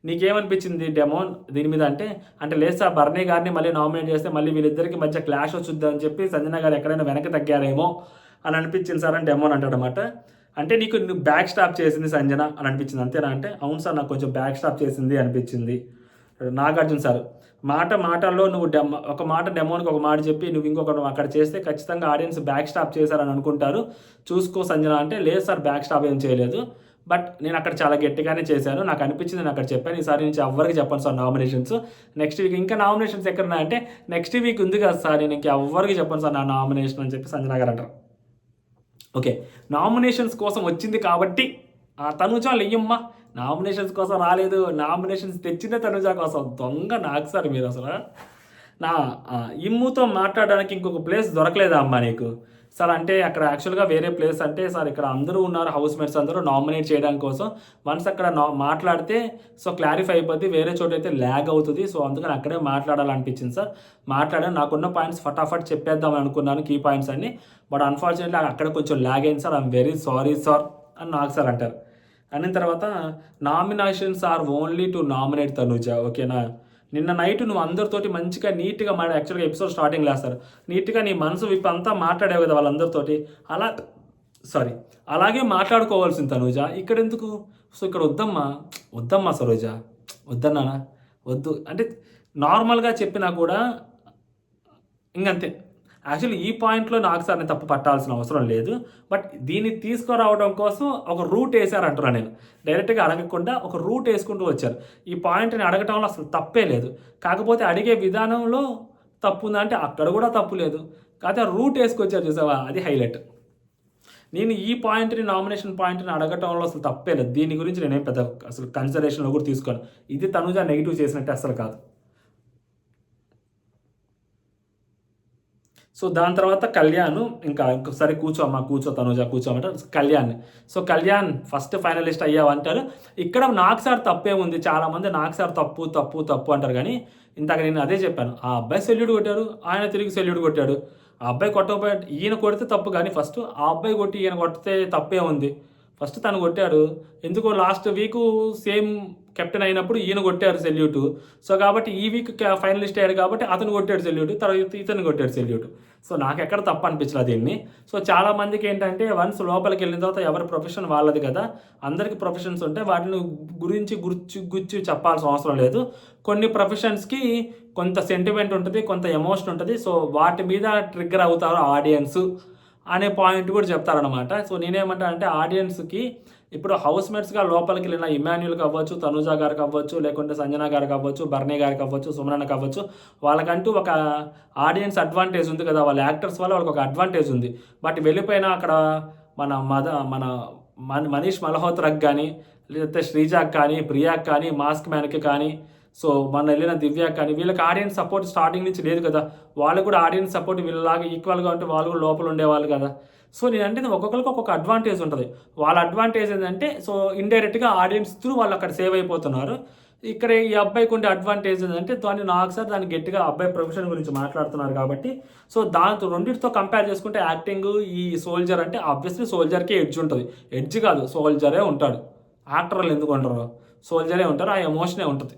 నీకేమనిపించింది డెమోన్ దీని మీద అంటే లేదు సార్ భరణి గారిని మళ్ళీ నామినేట్ చేస్తే మళ్ళీ వీళ్ళిద్దరికి మధ్య క్లాష్ వచ్చుద్ది అని చెప్పి సంజన గారు ఎక్కడైనా వెనక్కి తగ్గారేమో అని అనిపించింది సార్ అని డెమోన్ అంటాడు అనమాట. అంటే నువ్వు బ్యాక్ స్టాప్ చేసింది సంజన అని అనిపించింది అంతేనా అంటే, అవును సార్ నాకు కొంచెం బ్యాక్ స్టాప్ చేసింది అనిపించింది. నాగార్జున సార్ మాటల్లో నువ్వు ఒక మాట డెమోన్కి ఒక మాట చెప్పి నువ్వు ఇంకొకటి అక్కడ చేస్తే ఖచ్చితంగా ఆడియన్స్ బ్యాక్ స్టాప్ చేశారని అనుకుంటారు, చూసుకో సంజన అంటే, లేదు సార్ బ్యాక్ స్టాప్ ఏం చేయలేదు, బట్ నేను అక్కడ చాలా గట్టిగానే చేశాను, నాకు అనిపించింది నేను అక్కడ చెప్పాను, ఈసారి నుంచి ఎవ్వరికి చెప్పను సార్ నామినేషన్స్, నెక్స్ట్ వీక్ ఇంకా నామినేషన్స్ ఎక్కడున్నా అంటే నెక్స్ట్ వీక్ ఉంది కదా సార్, నేను ఇంకా ఎవ్వరికి చెప్పను సార్ నా నామినేషన్ అని చెప్పి సంజన గారు అంటారు. ఓకే, నామినేషన్స్ కోసం వచ్చింది కాబట్టి తనుజ లెయ్యమ్మ, నామినేషన్స్ కోసం రాలేదు, నామినేషన్స్ తెచ్చిందే తనుజ కోసం. దొంగ నాకు సార్ మీరు అసలు. నా ఇమ్ముతో మాట్లాడడానికి ఇంకొక ప్లేస్ దొరకలేదా అమ్మా నీకు సార్ అంటే, అక్కడ యాక్చువల్గా వేరే ప్లేస్ అంటే సార్ ఇక్కడ అందరూ ఉన్నారు హౌస్ మేట్స్ అందరూ నామినేట్ చేయడానికి కోసం, వన్స్ అక్కడ మాట్లాడితే సో క్లారిఫై అయిపోద్ది, వేరే చోట అయితే ల్యాగ్ అవుతుంది, సో అందుకని అక్కడే మాట్లాడాలనిపించింది సార్, మాట్లాడాను, నాకున్న పాయింట్స్ ఫటాఫట్ చెప్పేద్దాం అనుకున్నాను కీ పాయింట్స్ అన్ని, బట్ అన్ఫార్చునేట్లీ అక్కడ కొంచెం ల్యాగ్ అయింది sir, I'm very sorry sir అని నాకు సార్ అంటారు. అన్న తర్వాత nominations are only to nominate Tanuja, ఓకేనా, నిన్న నైట్ నువ్వు అందరితోటి మంచిగా నీట్గా యాక్చువల్గా ఎపిసోడ్ స్టార్టింగ్ వేస్తారు, నీట్గా నీ మనసు విప్పి అంతా మాట్లాడావు కదా వాళ్ళందరితోటి, అలాగే మాట్లాడుకోవాల్సింది తనుజ, ఇక్కడ ఎందుకు, సో ఇక్కడ వద్దమ్మా సరోజ, వద్దన్నా వద్దు అంటే నార్మల్గా చెప్పినా కూడా ఇంకంతే. యాక్చువల్లీ ఈ పాయింట్లో నాకు సార్ నేను తప్పు పట్టాల్సిన అవసరం లేదు, బట్ దీన్ని తీసుకురావడం కోసం ఒక రూట్ వేశారంటున్నా నేను, డైరెక్ట్గా అడగకుండా ఒక రూట్ వేసుకుంటూ వచ్చారు. ఈ పాయింట్ని అడగటంలో అసలు తప్పే లేదు, కాకపోతే అడిగే విధానంలో తప్పు ఉందా అంటే అక్కడ కూడా తప్పు లేదు, కాకపోతే రూట్ వేసుకొచ్చారు చూసావా, అది హైలైట్. నేను ఈ పాయింట్ని నామినేషన్ పాయింట్ని అడగటంలో అసలు తప్పే లేదు, దీని గురించి నేనేం పెద్ద అసలు కన్సిడరేషన్లో కూడా తీసుకోను, ఇది తనుజ నెగిటివ్ చేసినట్టే అసలు కాదు. సో దాని తర్వాత కళ్యాణ్ ఇంకొకసారి కూర్చో తనుజ కూర్చోమంటారు Kalyan. So Kalyan first finalist అయ్యావంటారు. ఇక్కడ నాకు సార్ తప్పే ఉంది. చాలామంది నాకు సార్ తప్పు తప్పు తప్పు అంటారు కానీ ఇందాక నేను అదే చెప్పాను. ఆ అబ్బాయి సెల్యూట్ కొట్టారు, ఆయన తిరిగి సెల్యూట్ కొట్టాడు. ఆ అబ్బాయి కొట్టకపోయా, ఈయన కొడితే తప్పు కానీ ఫస్ట్ ఆ అబ్బాయి కొట్టి ఈయన కొడితే తప్పే ఉంది. ఫస్ట్ తను కొట్టాడు. ఎందుకో లాస్ట్ వీకు సేమ్ కెప్టెన్ అయినప్పుడు ఈయన కొట్టారు సెల్యూటు. సో కాబట్టి ఈ వీక్ ఫైనలిస్ట్ అయ్యాడు కాబట్టి అతను కొట్టాడు సెల్యూట్, తర్వాత ఇతను కొట్టాడు సెల్యూట్. సో నాకు ఎక్కడ తప్పు అనిపించలేదు దీన్ని. సో చాలామందికి ఏంటంటే వన్స్ లోపలికి వెళ్ళిన తర్వాత ఎవరి ప్రొఫెషన్ వాళ్ళది కదా, అందరికీ ప్రొఫెషన్స్ ఉంటాయి, వాటిని గురించి గుచ్చి చెప్పాల్సిన అవసరం లేదు. కొన్ని ప్రొఫెషన్స్కి కొంత సెంటిమెంట్ ఉంటుంది, కొంత ఎమోషన్ ఉంటుంది. సో వాటి మీద ట్రిగ్గర్ అవుతారు ఆడియన్స్ అనే పాయింట్ కూడా చెప్తారనమాట. సో నేనేమంటా అంటే ఆడియన్స్కి ఇప్పుడు హౌస్ మేట్స్గా లోపలికి వెళ్ళిన ఇమాన్యుల్ కావచ్చు, తనుజ గారికి అవ్వచ్చు, లేకుంటే సంజన గారికి అవ్వచ్చు, బర్నీ గారికి అవ్వచ్చు, సుమనకి అవ్వచ్చు, వాళ్ళకంటూ ఒక ఆడియన్స్ అడ్వాంటేజ్ ఉంది కదా, వాళ్ళ యాక్టర్స్ వల్ల వాళ్ళకి ఒక అడ్వాంటేజ్ ఉంది. బట్ వెళ్ళిపోయిన అక్కడ మన మనీష్ మల్హోత్రాకి కానీ, లేకపోతే శ్రీజాకి కానీ, ప్రియాకి కానీ, మాస్క్ మ్యాన్కి కానీ, సో మన వెళ్ళిన దివ్యాకి కానీ వీళ్ళకి ఆడియన్స్ సపోర్ట్ స్టార్టింగ్ నుంచి లేదు కదా. వాళ్ళు కూడా ఆడియన్స్ సపోర్ట్ వీళ్ళలాగా ఈక్వల్గా ఉంటే వాళ్ళు కూడా లోపల ఉండేవాళ్ళు కదా. సో నేనంటే ఒక్కొక్కరికి ఒక్కొక్క అడ్వాంటేజ్ ఉంటుంది. వాళ్ళ అడ్వాంటేజ్ ఏంటంటే సో ఇండైరెక్ట్గా ఆడియన్స్ త్రూ వాళ్ళు అక్కడ సేవ్ అయిపోతున్నారు. ఇక్కడ ఈ అబ్బాయికి ఉండే అడ్వాంటేజ్ ఏంటంటే దాన్ని గట్టిగా అబ్బాయి ప్రొఫెషన్ గురించి మాట్లాడుతున్నారు కాబట్టి సో దాంతో రెండింటితో కంపేర్ చేసుకుంటే యాక్టింగ్ ఈ సోల్జర్ అంటే ఆబ్వియస్లీ సోల్జర్కే ఎడ్జ్ ఉంటుంది. ఎడ్జ్ కాదు, సోల్జరే ఉంటాడు. యాక్టర్లు ఎందుకు ఉంటారు, సోల్జరే ఉంటారు, ఆ ఎమోషనే ఉంటుంది.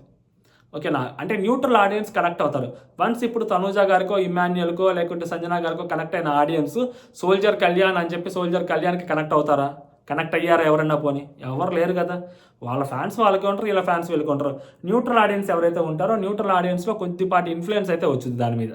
ఓకేనా, అంటే న్యూట్రల్ ఆడియన్స్ కనెక్ట్ అవుతారు. వన్స్ ఇప్పుడు తనూజ గారికో, ఇమాన్యుయల్కో, లేకుంటే సంజన గారికో కనెక్ట్ అయిన ఆడియన్స్ సోల్జర్ కళ్యాణ్ అని చెప్పి సోల్జర్ కళ్యాణ్కి కనెక్ట్ అవుతారా? కనెక్ట్ అయ్యారా ఎవరన్నా? పోనీ ఎవరు లేరు కదా. వాళ్ళ ఫ్యాన్స్ వాళ్ళకి ఉంటారు, వీళ్ళ ఫ్యాన్స్ వీళ్ళకి ఉంటారు. న్యూట్రల్ ఆడియన్స్ ఎవరైతే ఉంటారో న్యూట్రల్ ఆడియన్స్లో కొద్దిపాటి ఇన్ఫ్లుయెన్స్ అయితే వచ్చింది దాని మీద.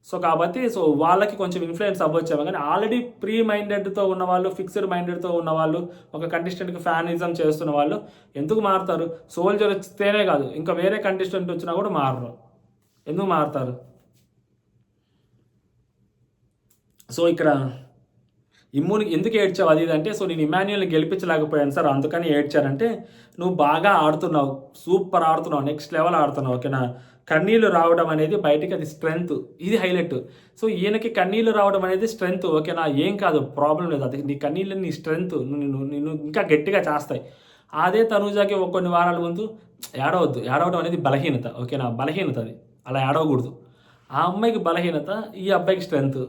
సో కాబట్టి సో వాళ్ళకి కొంచెం ఇన్ఫ్లుయెన్స్ అవ్వచ్చేమో కానీ ఆల్రెడీ ప్రీ మైండెడ్తో ఉన్నవాళ్ళు, ఫిక్స్డ్ మైండెడ్తో ఉన్నవాళ్ళు, ఒక కంటెస్టెంట్కి ఫ్యానిజం చేస్తున్న వాళ్ళు ఎందుకు మారుతారు? సోల్జర్ వస్తేనే కాదు, ఇంకా వేరే కంటెస్టెంట్ వచ్చినా కూడా మారరు. ఎందుకు మారుతారు? సో ఇక్కడ ఇమ్ముని ఎందుకు ఏడ్చావు అది ఇది అంటే సో నేను ఇమాన్యుయల్ని గెలిపించలేకపోయాను సార్ అందుకని ఏడ్చానంటే నువ్వు బాగా ఆడుతున్నావు, సూపర్ ఆడుతున్నావు, నెక్స్ట్ లెవెల్ ఆడుతున్నావు. ఓకేనా, కన్నీళ్ళు రావడం అనేది బయటికి అది స్ట్రెంగ్త్, ఇది హైలైట్. సో ఈయనకి కన్నీళ్ళు రావడం అనేది స్ట్రెంగ్త్. ఓకేనా, ఏం కాదు, ప్రాబ్లం లేదు. అది నీ కన్నీళ్ళు నీ స్ట్రెంగ్త్, నిన్ను ఇంకా గట్టిగా చేస్తాయి. అదే తనూజాకి కొన్ని వారాల ముందు ఏడవడం అనేది బలహీనత. ఓకేనా, బలహీనత అది, అలా ఏడవకూడదు. ఆ అమ్మాయికి బలహీనత, ఈ అబ్బాయికి స్ట్రెంగ్త్.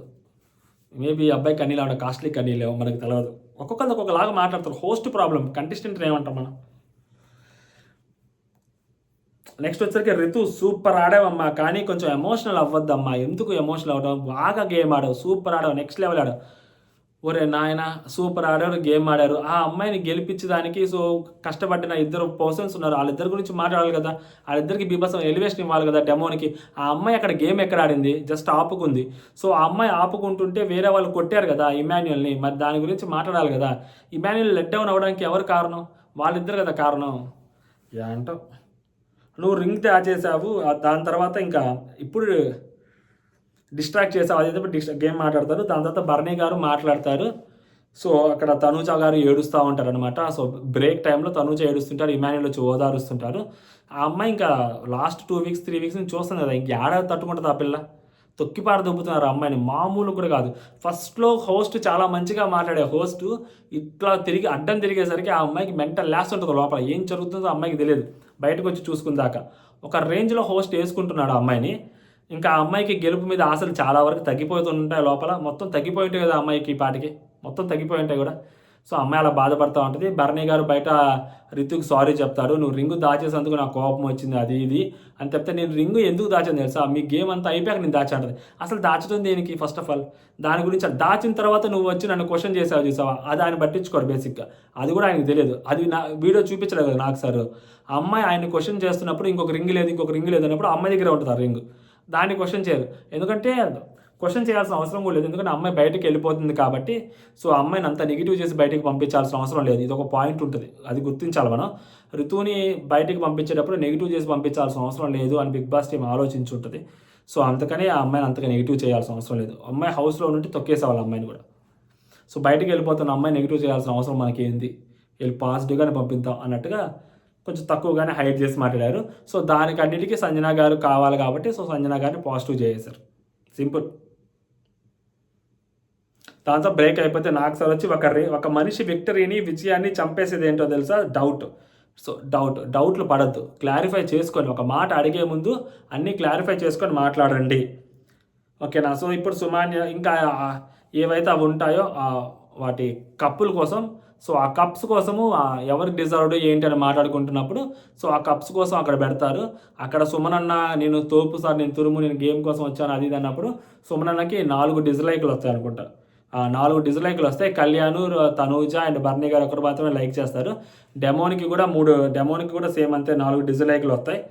మేబీ అబ్బాయి కన్నీళ్ళు ఆవిడ కాస్ట్లీ కన్నీళ్ళేమో మనకు తెలియదు. ఒక్కొక్కరు ఒక్కొక్కలాగా మాట్లాడతారు. హోస్ట్ ప్రాబ్లం, కంటెస్టెంట్ ఏమంటాం మనం. నెక్స్ట్ వచ్చరికి రితు సూపర్ ఆడావమ్మా, కానీ కొంచెం ఎమోషనల్ అవ్వద్దమ్మా. ఎందుకు ఎమోషనల్ అవ్వడం? బాగా గేమ్ ఆడావు, సూపర్ ఆడావు, నెక్స్ట్ లెవెల్ ఆడావు. ఒరే నాయన, సూపర్ ఆడారు, గేమ్ ఆడారు. ఆ అమ్మాయిని గెలిపించడానికి సో కష్టపడిన ఇద్దరు పర్సన్స్ ఉన్నారు, వాళ్ళిద్దరి గురించి మాట్లాడాలి కదా. వాళ్ళిద్దరికి బీభత్సం ఎలివేషన్ ఇవ్వాలి కదా డెమోనికి. ఆ అమ్మాయి అక్కడ గేమ్ ఎక్కడ ఆడింది? జస్ట్ ఆపుకుంది. సో ఆ అమ్మాయి ఆపుకుంటుంటే వేరే వాళ్ళు కొట్టారు కదా ఇమాన్యుయల్ని, మరి దాని గురించి మాట్లాడాలి కదా. ఇమాన్యుయల్ లెట్ డౌన్ అవ్వడానికి ఎవరు కారణం? వాళ్ళిద్దరు కదా కారణం. ఏంటో నువ్వు రింగ్ దాచేసావు, దాని తర్వాత ఇంకా ఇప్పుడు డిస్ట్రాక్ట్ చేసావు. అదైతే గేమ్ మాట్లాడతారు. దాని తర్వాత బర్నీ గారు మాట్లాడతారు. సో అక్కడ తనూజ గారు ఏడుస్తూ ఉంటారు అనమాట. సో బ్రేక్ టైంలో తనూజ ఏడుస్తుంటారు, ఇమాన్యుయల్ వచ్చి ఓదారుస్తుంటారు. ఆ అమ్మాయి ఇంకా లాస్ట్ 2 వీక్స్ 3 వీక్స్ నుంచి చూస్తుంది కదా, ఇంక ఏడా తట్టుకుంటుంది ఆ పిల్ల. తొక్కిపార దొబ్బుతున్నారు ఆ అమ్మాయిని, మామూలు కూడా కాదు. ఫస్ట్లో హోస్ట్ చాలా మంచిగా మాట్లాడే హోస్ట్ ఇట్లా అడ్డం తిరిగేసరికి ఆ అమ్మాయికి మెంటల్ లాస్ ఉంటుంది లోపల. ఏం జరుగుతుందో అమ్మాయికి తెలియదు, బయటకు వచ్చి చూసుకుందాక. ఒక రేంజ్లో హోస్ట్ వేసుకుంటున్నాడు ఆ అమ్మాయిని. ఇంకా ఆ అమ్మాయికి గెలుపు మీద ఆశలు చాలా వరకు తగ్గిపోతుంటాయి లోపల. మొత్తం తగ్గిపోయి ఉంటాయి కదా అమ్మాయికి, ఈ పాటికి మొత్తం తగ్గిపోయి ఉంటాయి కూడా. సో అమ్మాయి అలా బాధపడుతూ ఉంటుంది. బర్నీ గారు బయట రితుకి సారీ చెప్తారు, నువ్వు రింగు దాచేసేందుకు నాకు కోపం వచ్చింది అది ఇది అని చెప్తే, నేను రింగు ఎందుకు దాచాను తెలుసా, మీ గేమ్ అంతా అయిపోయాక నేను దాచాంటది. అసలు దాచడం దేనికి? ఫస్ట్ ఆఫ్ ఆల్ దాని గురించి దాచిన తర్వాత నువ్వు వచ్చి నన్ను క్వశ్చన్ చేసావు చూసావా, అది ఆయన పట్టించుకోరు బేసిక్గా. అది కూడా ఆయనకు తెలియదు. అది నా వీడియో చూపించలేదు కదా నాకు సార్. ఆ అమ్మాయి ఆయన క్వశ్చన్ చేస్తున్నప్పుడు ఇంకొక రింగ్ లేదు అన్నప్పుడు అమ్మాయి దగ్గర ఉంటుంది ఆ రింగ్. దాన్ని క్వశ్చన్ చేయరు, ఎందుకంటే క్వశ్చన్ చేయాల్సిన అవసరం కూడా లేదు, ఎందుకంటే అమ్మాయి బయటకు వెళ్ళిపోతుంది కాబట్టి. సో అమ్మాయిని అంత నెగిటివ్ చేసి బయటికి పంపించాల్సిన అవసరం లేదు. ఇది ఒక పాయింట్ ఉంటుంది, అది గుర్తించాలి మనం. ఋతువుని బయటికి పంపించేటప్పుడు నెగిటివ్ చేసి పంపించాల్సిన అవసరం లేదు అని బిగ్ బాస్ టీం ఆలోచించి ఉంటుంది. సో అందుకని ఆ అమ్మాయిని అంతగా నెగిటివ్ చేయాల్సిన అవసరం లేదు. అమ్మాయి హౌస్లో నుండి తొక్కేసేవాళ్ళ అమ్మాయిని కూడా. సో బయటికి వెళ్ళిపోతున్న అమ్మాయి నెగిటివ్ చేయాల్సిన అవసరం మనకి ఏంది, వెళ్ళి పాజిటివ్గానే పంపిద్దాం అన్నట్టుగా కొంచెం తక్కువగానే హైడ్ చేసి మాట్లాడారు. సో దానికి అన్నిటికీ సంజన గారు కావాలి కాబట్టి సో సంజన గారిని పాజిటివ్ చేసేశారు. సింపుల్. దాంతో బ్రేక్ అయిపోతే నాగ్ సార్ వచ్చి ఒక మనిషి విక్టరీని విజయాన్ని చంపేసేది ఏంటో తెలుసా? డౌట్. సో డౌట్లు పడద్దు, క్లారిఫై చేసుకొని ఒక మాట అడిగే ముందు అన్నీ క్లారిఫై చేసుకొని మాట్లాడండి, ఓకేనా? సో ఇప్పుడు సుమాన్య ఇంకా ఏవైతే అవి ఉంటాయో వాటి కప్పుల కోసం, సో ఆ కప్స్ కోసము ఎవరికి డిజర్వ్డ్ ఏంటి అని మాట్లాడుకుంటున్నప్పుడు సో ఆ కప్స్ కోసం అక్కడ పెడతారు. అక్కడ సుమనన్న నేను తోపు సార్, నేను తురుము, నేను గేమ్ కోసం వచ్చాను అది ఇది అన్నప్పుడు సుమనన్నకి 4 డిస్లైక్లు వస్తాయి అనుకుంటా. 4 డిస్లైక్లు వస్తాయి. కళ్యాణ్, తనూజ అండ్ బర్నీ గారు ఒకరు మాత్రమే లైక్ చేస్తారు. డెమోనికి కూడా సేమ్ అంతే 4 డిస్లైక్లు వస్తాయి.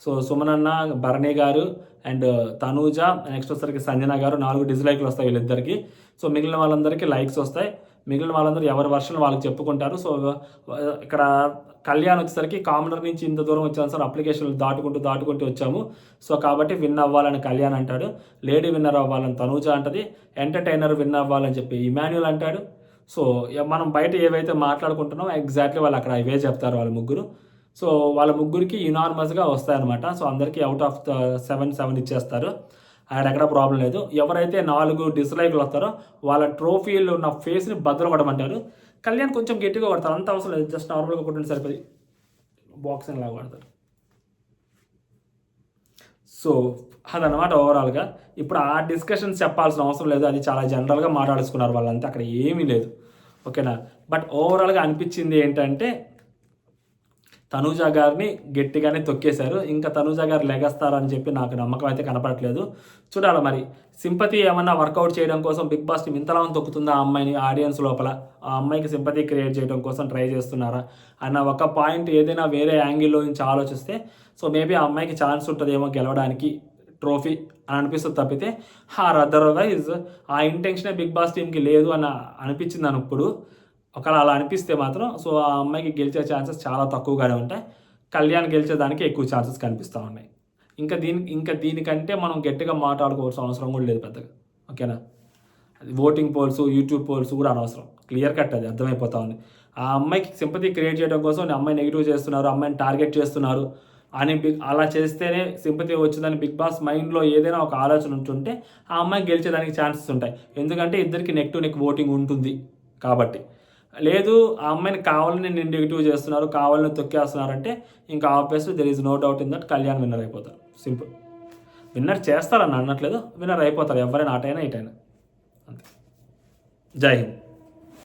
సో సుమనన్న, బర్నీ గారు అండ్ తనూజ, నెక్స్ట్ వచ్చేసరికి సంజన గారు 4 డిస్లైక్లు వస్తాయి వీళ్ళిద్దరికి. సో మిగిలిన వాళ్ళందరికీ లైక్స్ వస్తాయి. మిగిలిన వాళ్ళందరూ ఎవరి వర్షన్ వాళ్ళకి చెప్పుకుంటారు. సో ఇక్కడ కళ్యాణ్ వచ్చేసరికి కామనర్ నుంచి ఇంత దూరం వచ్చాను సార్, అప్లికేషన్లు దాటుకుంటూ వచ్చాము, సో కాబట్టి విన్ అవ్వాలని కళ్యాణ్ అంటాడు. లేడీ విన్నర్ అవ్వాలని తనూజ అంటది. ఎంటర్టైనర్ విన్ అవ్వాలని చెప్పి ఇమాన్యుల్ అంటాడు. సో మనం బయట ఏవైతే మాట్లాడుకుంటున్నామో ఎగ్జాక్ట్లీ వాళ్ళు అక్కడ ఇవే చెప్తారు వాళ్ళ ముగ్గురు. సో వాళ్ళ ముగ్గురికి యునానిమస్గా వస్తాయన్నమాట. సో అందరికీ అవుట్ ఆఫ్ 7 ఇచ్చేస్తారు. అక్కడ ఎక్కడ ప్రాబ్లం లేదు. ఎవరైతే 4 డిస్లైక్లు వస్తారో వాళ్ళ ట్రోఫీలు ఉన్న ఫేస్ని భద్రపడమంటారు. కళ్యాణ్ కొంచెం గట్టిగా కొడతారు, అంత అవసరం లేదు, జస్ట్ నార్మల్గా కొట్టండి సరిపోయి, బాక్సింగ్ లాగా కొడతారు. సో అదనమాట ఓవరాల్గా. ఇప్పుడు ఆ డిస్కషన్స్ చెప్పాల్సిన అవసరం లేదు, అది చాలా జనరల్గా మాట్లాడుకున్నారు వాళ్ళంతా, అక్కడ ఏమీ లేదు, ఓకేనా? బట్ ఓవరాల్గా అనిపించింది ఏంటంటే తనూజ గారిని గట్టిగానే తొక్కేశారు. ఇంకా తనూజ గారు లెగస్తారని చెప్పి నాకు నమ్మకం అయితే కనపడట్లేదు. చూడాలి మరి సింపతి ఏమన్నా వర్కౌట్ చేయడం కోసం బిగ్ బాస్ టీమ్ ఇంతలా తొక్కుతుందా ఆ అమ్మాయిని ఆడియన్స్ లోపల, ఆ అమ్మాయికి సింపతి క్రియేట్ చేయడం కోసం ట్రై చేస్తున్నారా అన్న ఒక పాయింట్ ఏదైనా వేరే యాంగిల్లో నుంచి ఆలోచిస్తే సో మేబీ ఆ అమ్మాయికి ఛాన్స్ ఉంటుందేమో గెలవడానికి ట్రోఫీ అని అనిపిస్తుంది తప్పితే అదర్వైజ్ ఆ ఇంటెన్షనే బిగ్ బాస్ టీంకి లేదు అని అనిపించింది ఇప్పుడు. ఒకవేళ అలా అనిపిస్తే మాత్రం సో ఆ అమ్మాయికి గెలిచే ఛాన్సెస్ చాలా తక్కువగానే ఉంటాయి. కళ్యాణ్ గెలిచేదానికి ఎక్కువ ఛాన్సెస్ కనిపిస్తూ ఉన్నాయి. ఇంకా దీనికంటే మనం గట్టిగా మాట్లాడుకోవాల్సిన అవసరం కూడా లేదు పెద్దగా, ఓకేనా? అది ఓటింగ్ పోల్స్, యూట్యూబ్ పోల్స్ కూడా అనవసరం, క్లియర్ కట్ అది అర్థమైపోతా ఉంది. ఆ అమ్మాయికి సింపతి క్రియేట్ చేయడం కోసం అమ్మాయి నెగిటివ్ చేస్తున్నారు, అమ్మాయిని టార్గెట్ చేస్తున్నారు అని అలా చేస్తేనే సింపతి వచ్చిందని బిగ్ బాస్ మైండ్లో ఏదైనా ఒక ఆలోచన ఉంటుంటే ఆ అమ్మాయి గెలిచేదానికి ఛాన్సెస్ ఉంటాయి. ఎందుకంటే ఇద్దరికి నెక్ టు నెక్ ఓటింగ్ ఉంటుంది కాబట్టి. లేదు ఆ అమ్మాయిని కావాలని నేను నెగిటివ్ చేస్తున్నారు, కావాలని తొక్కేస్తున్నారంటే ఇంకా obviously there is no doubt in that Kalyan winner అయిపోతారు. సింపుల్. విన్నర్ చేస్తారని అనట్లేదు, విన్నర్ అయిపోతారు ఎవరైనా అటైనా ఇటైనా, అంతే. జై హింద్.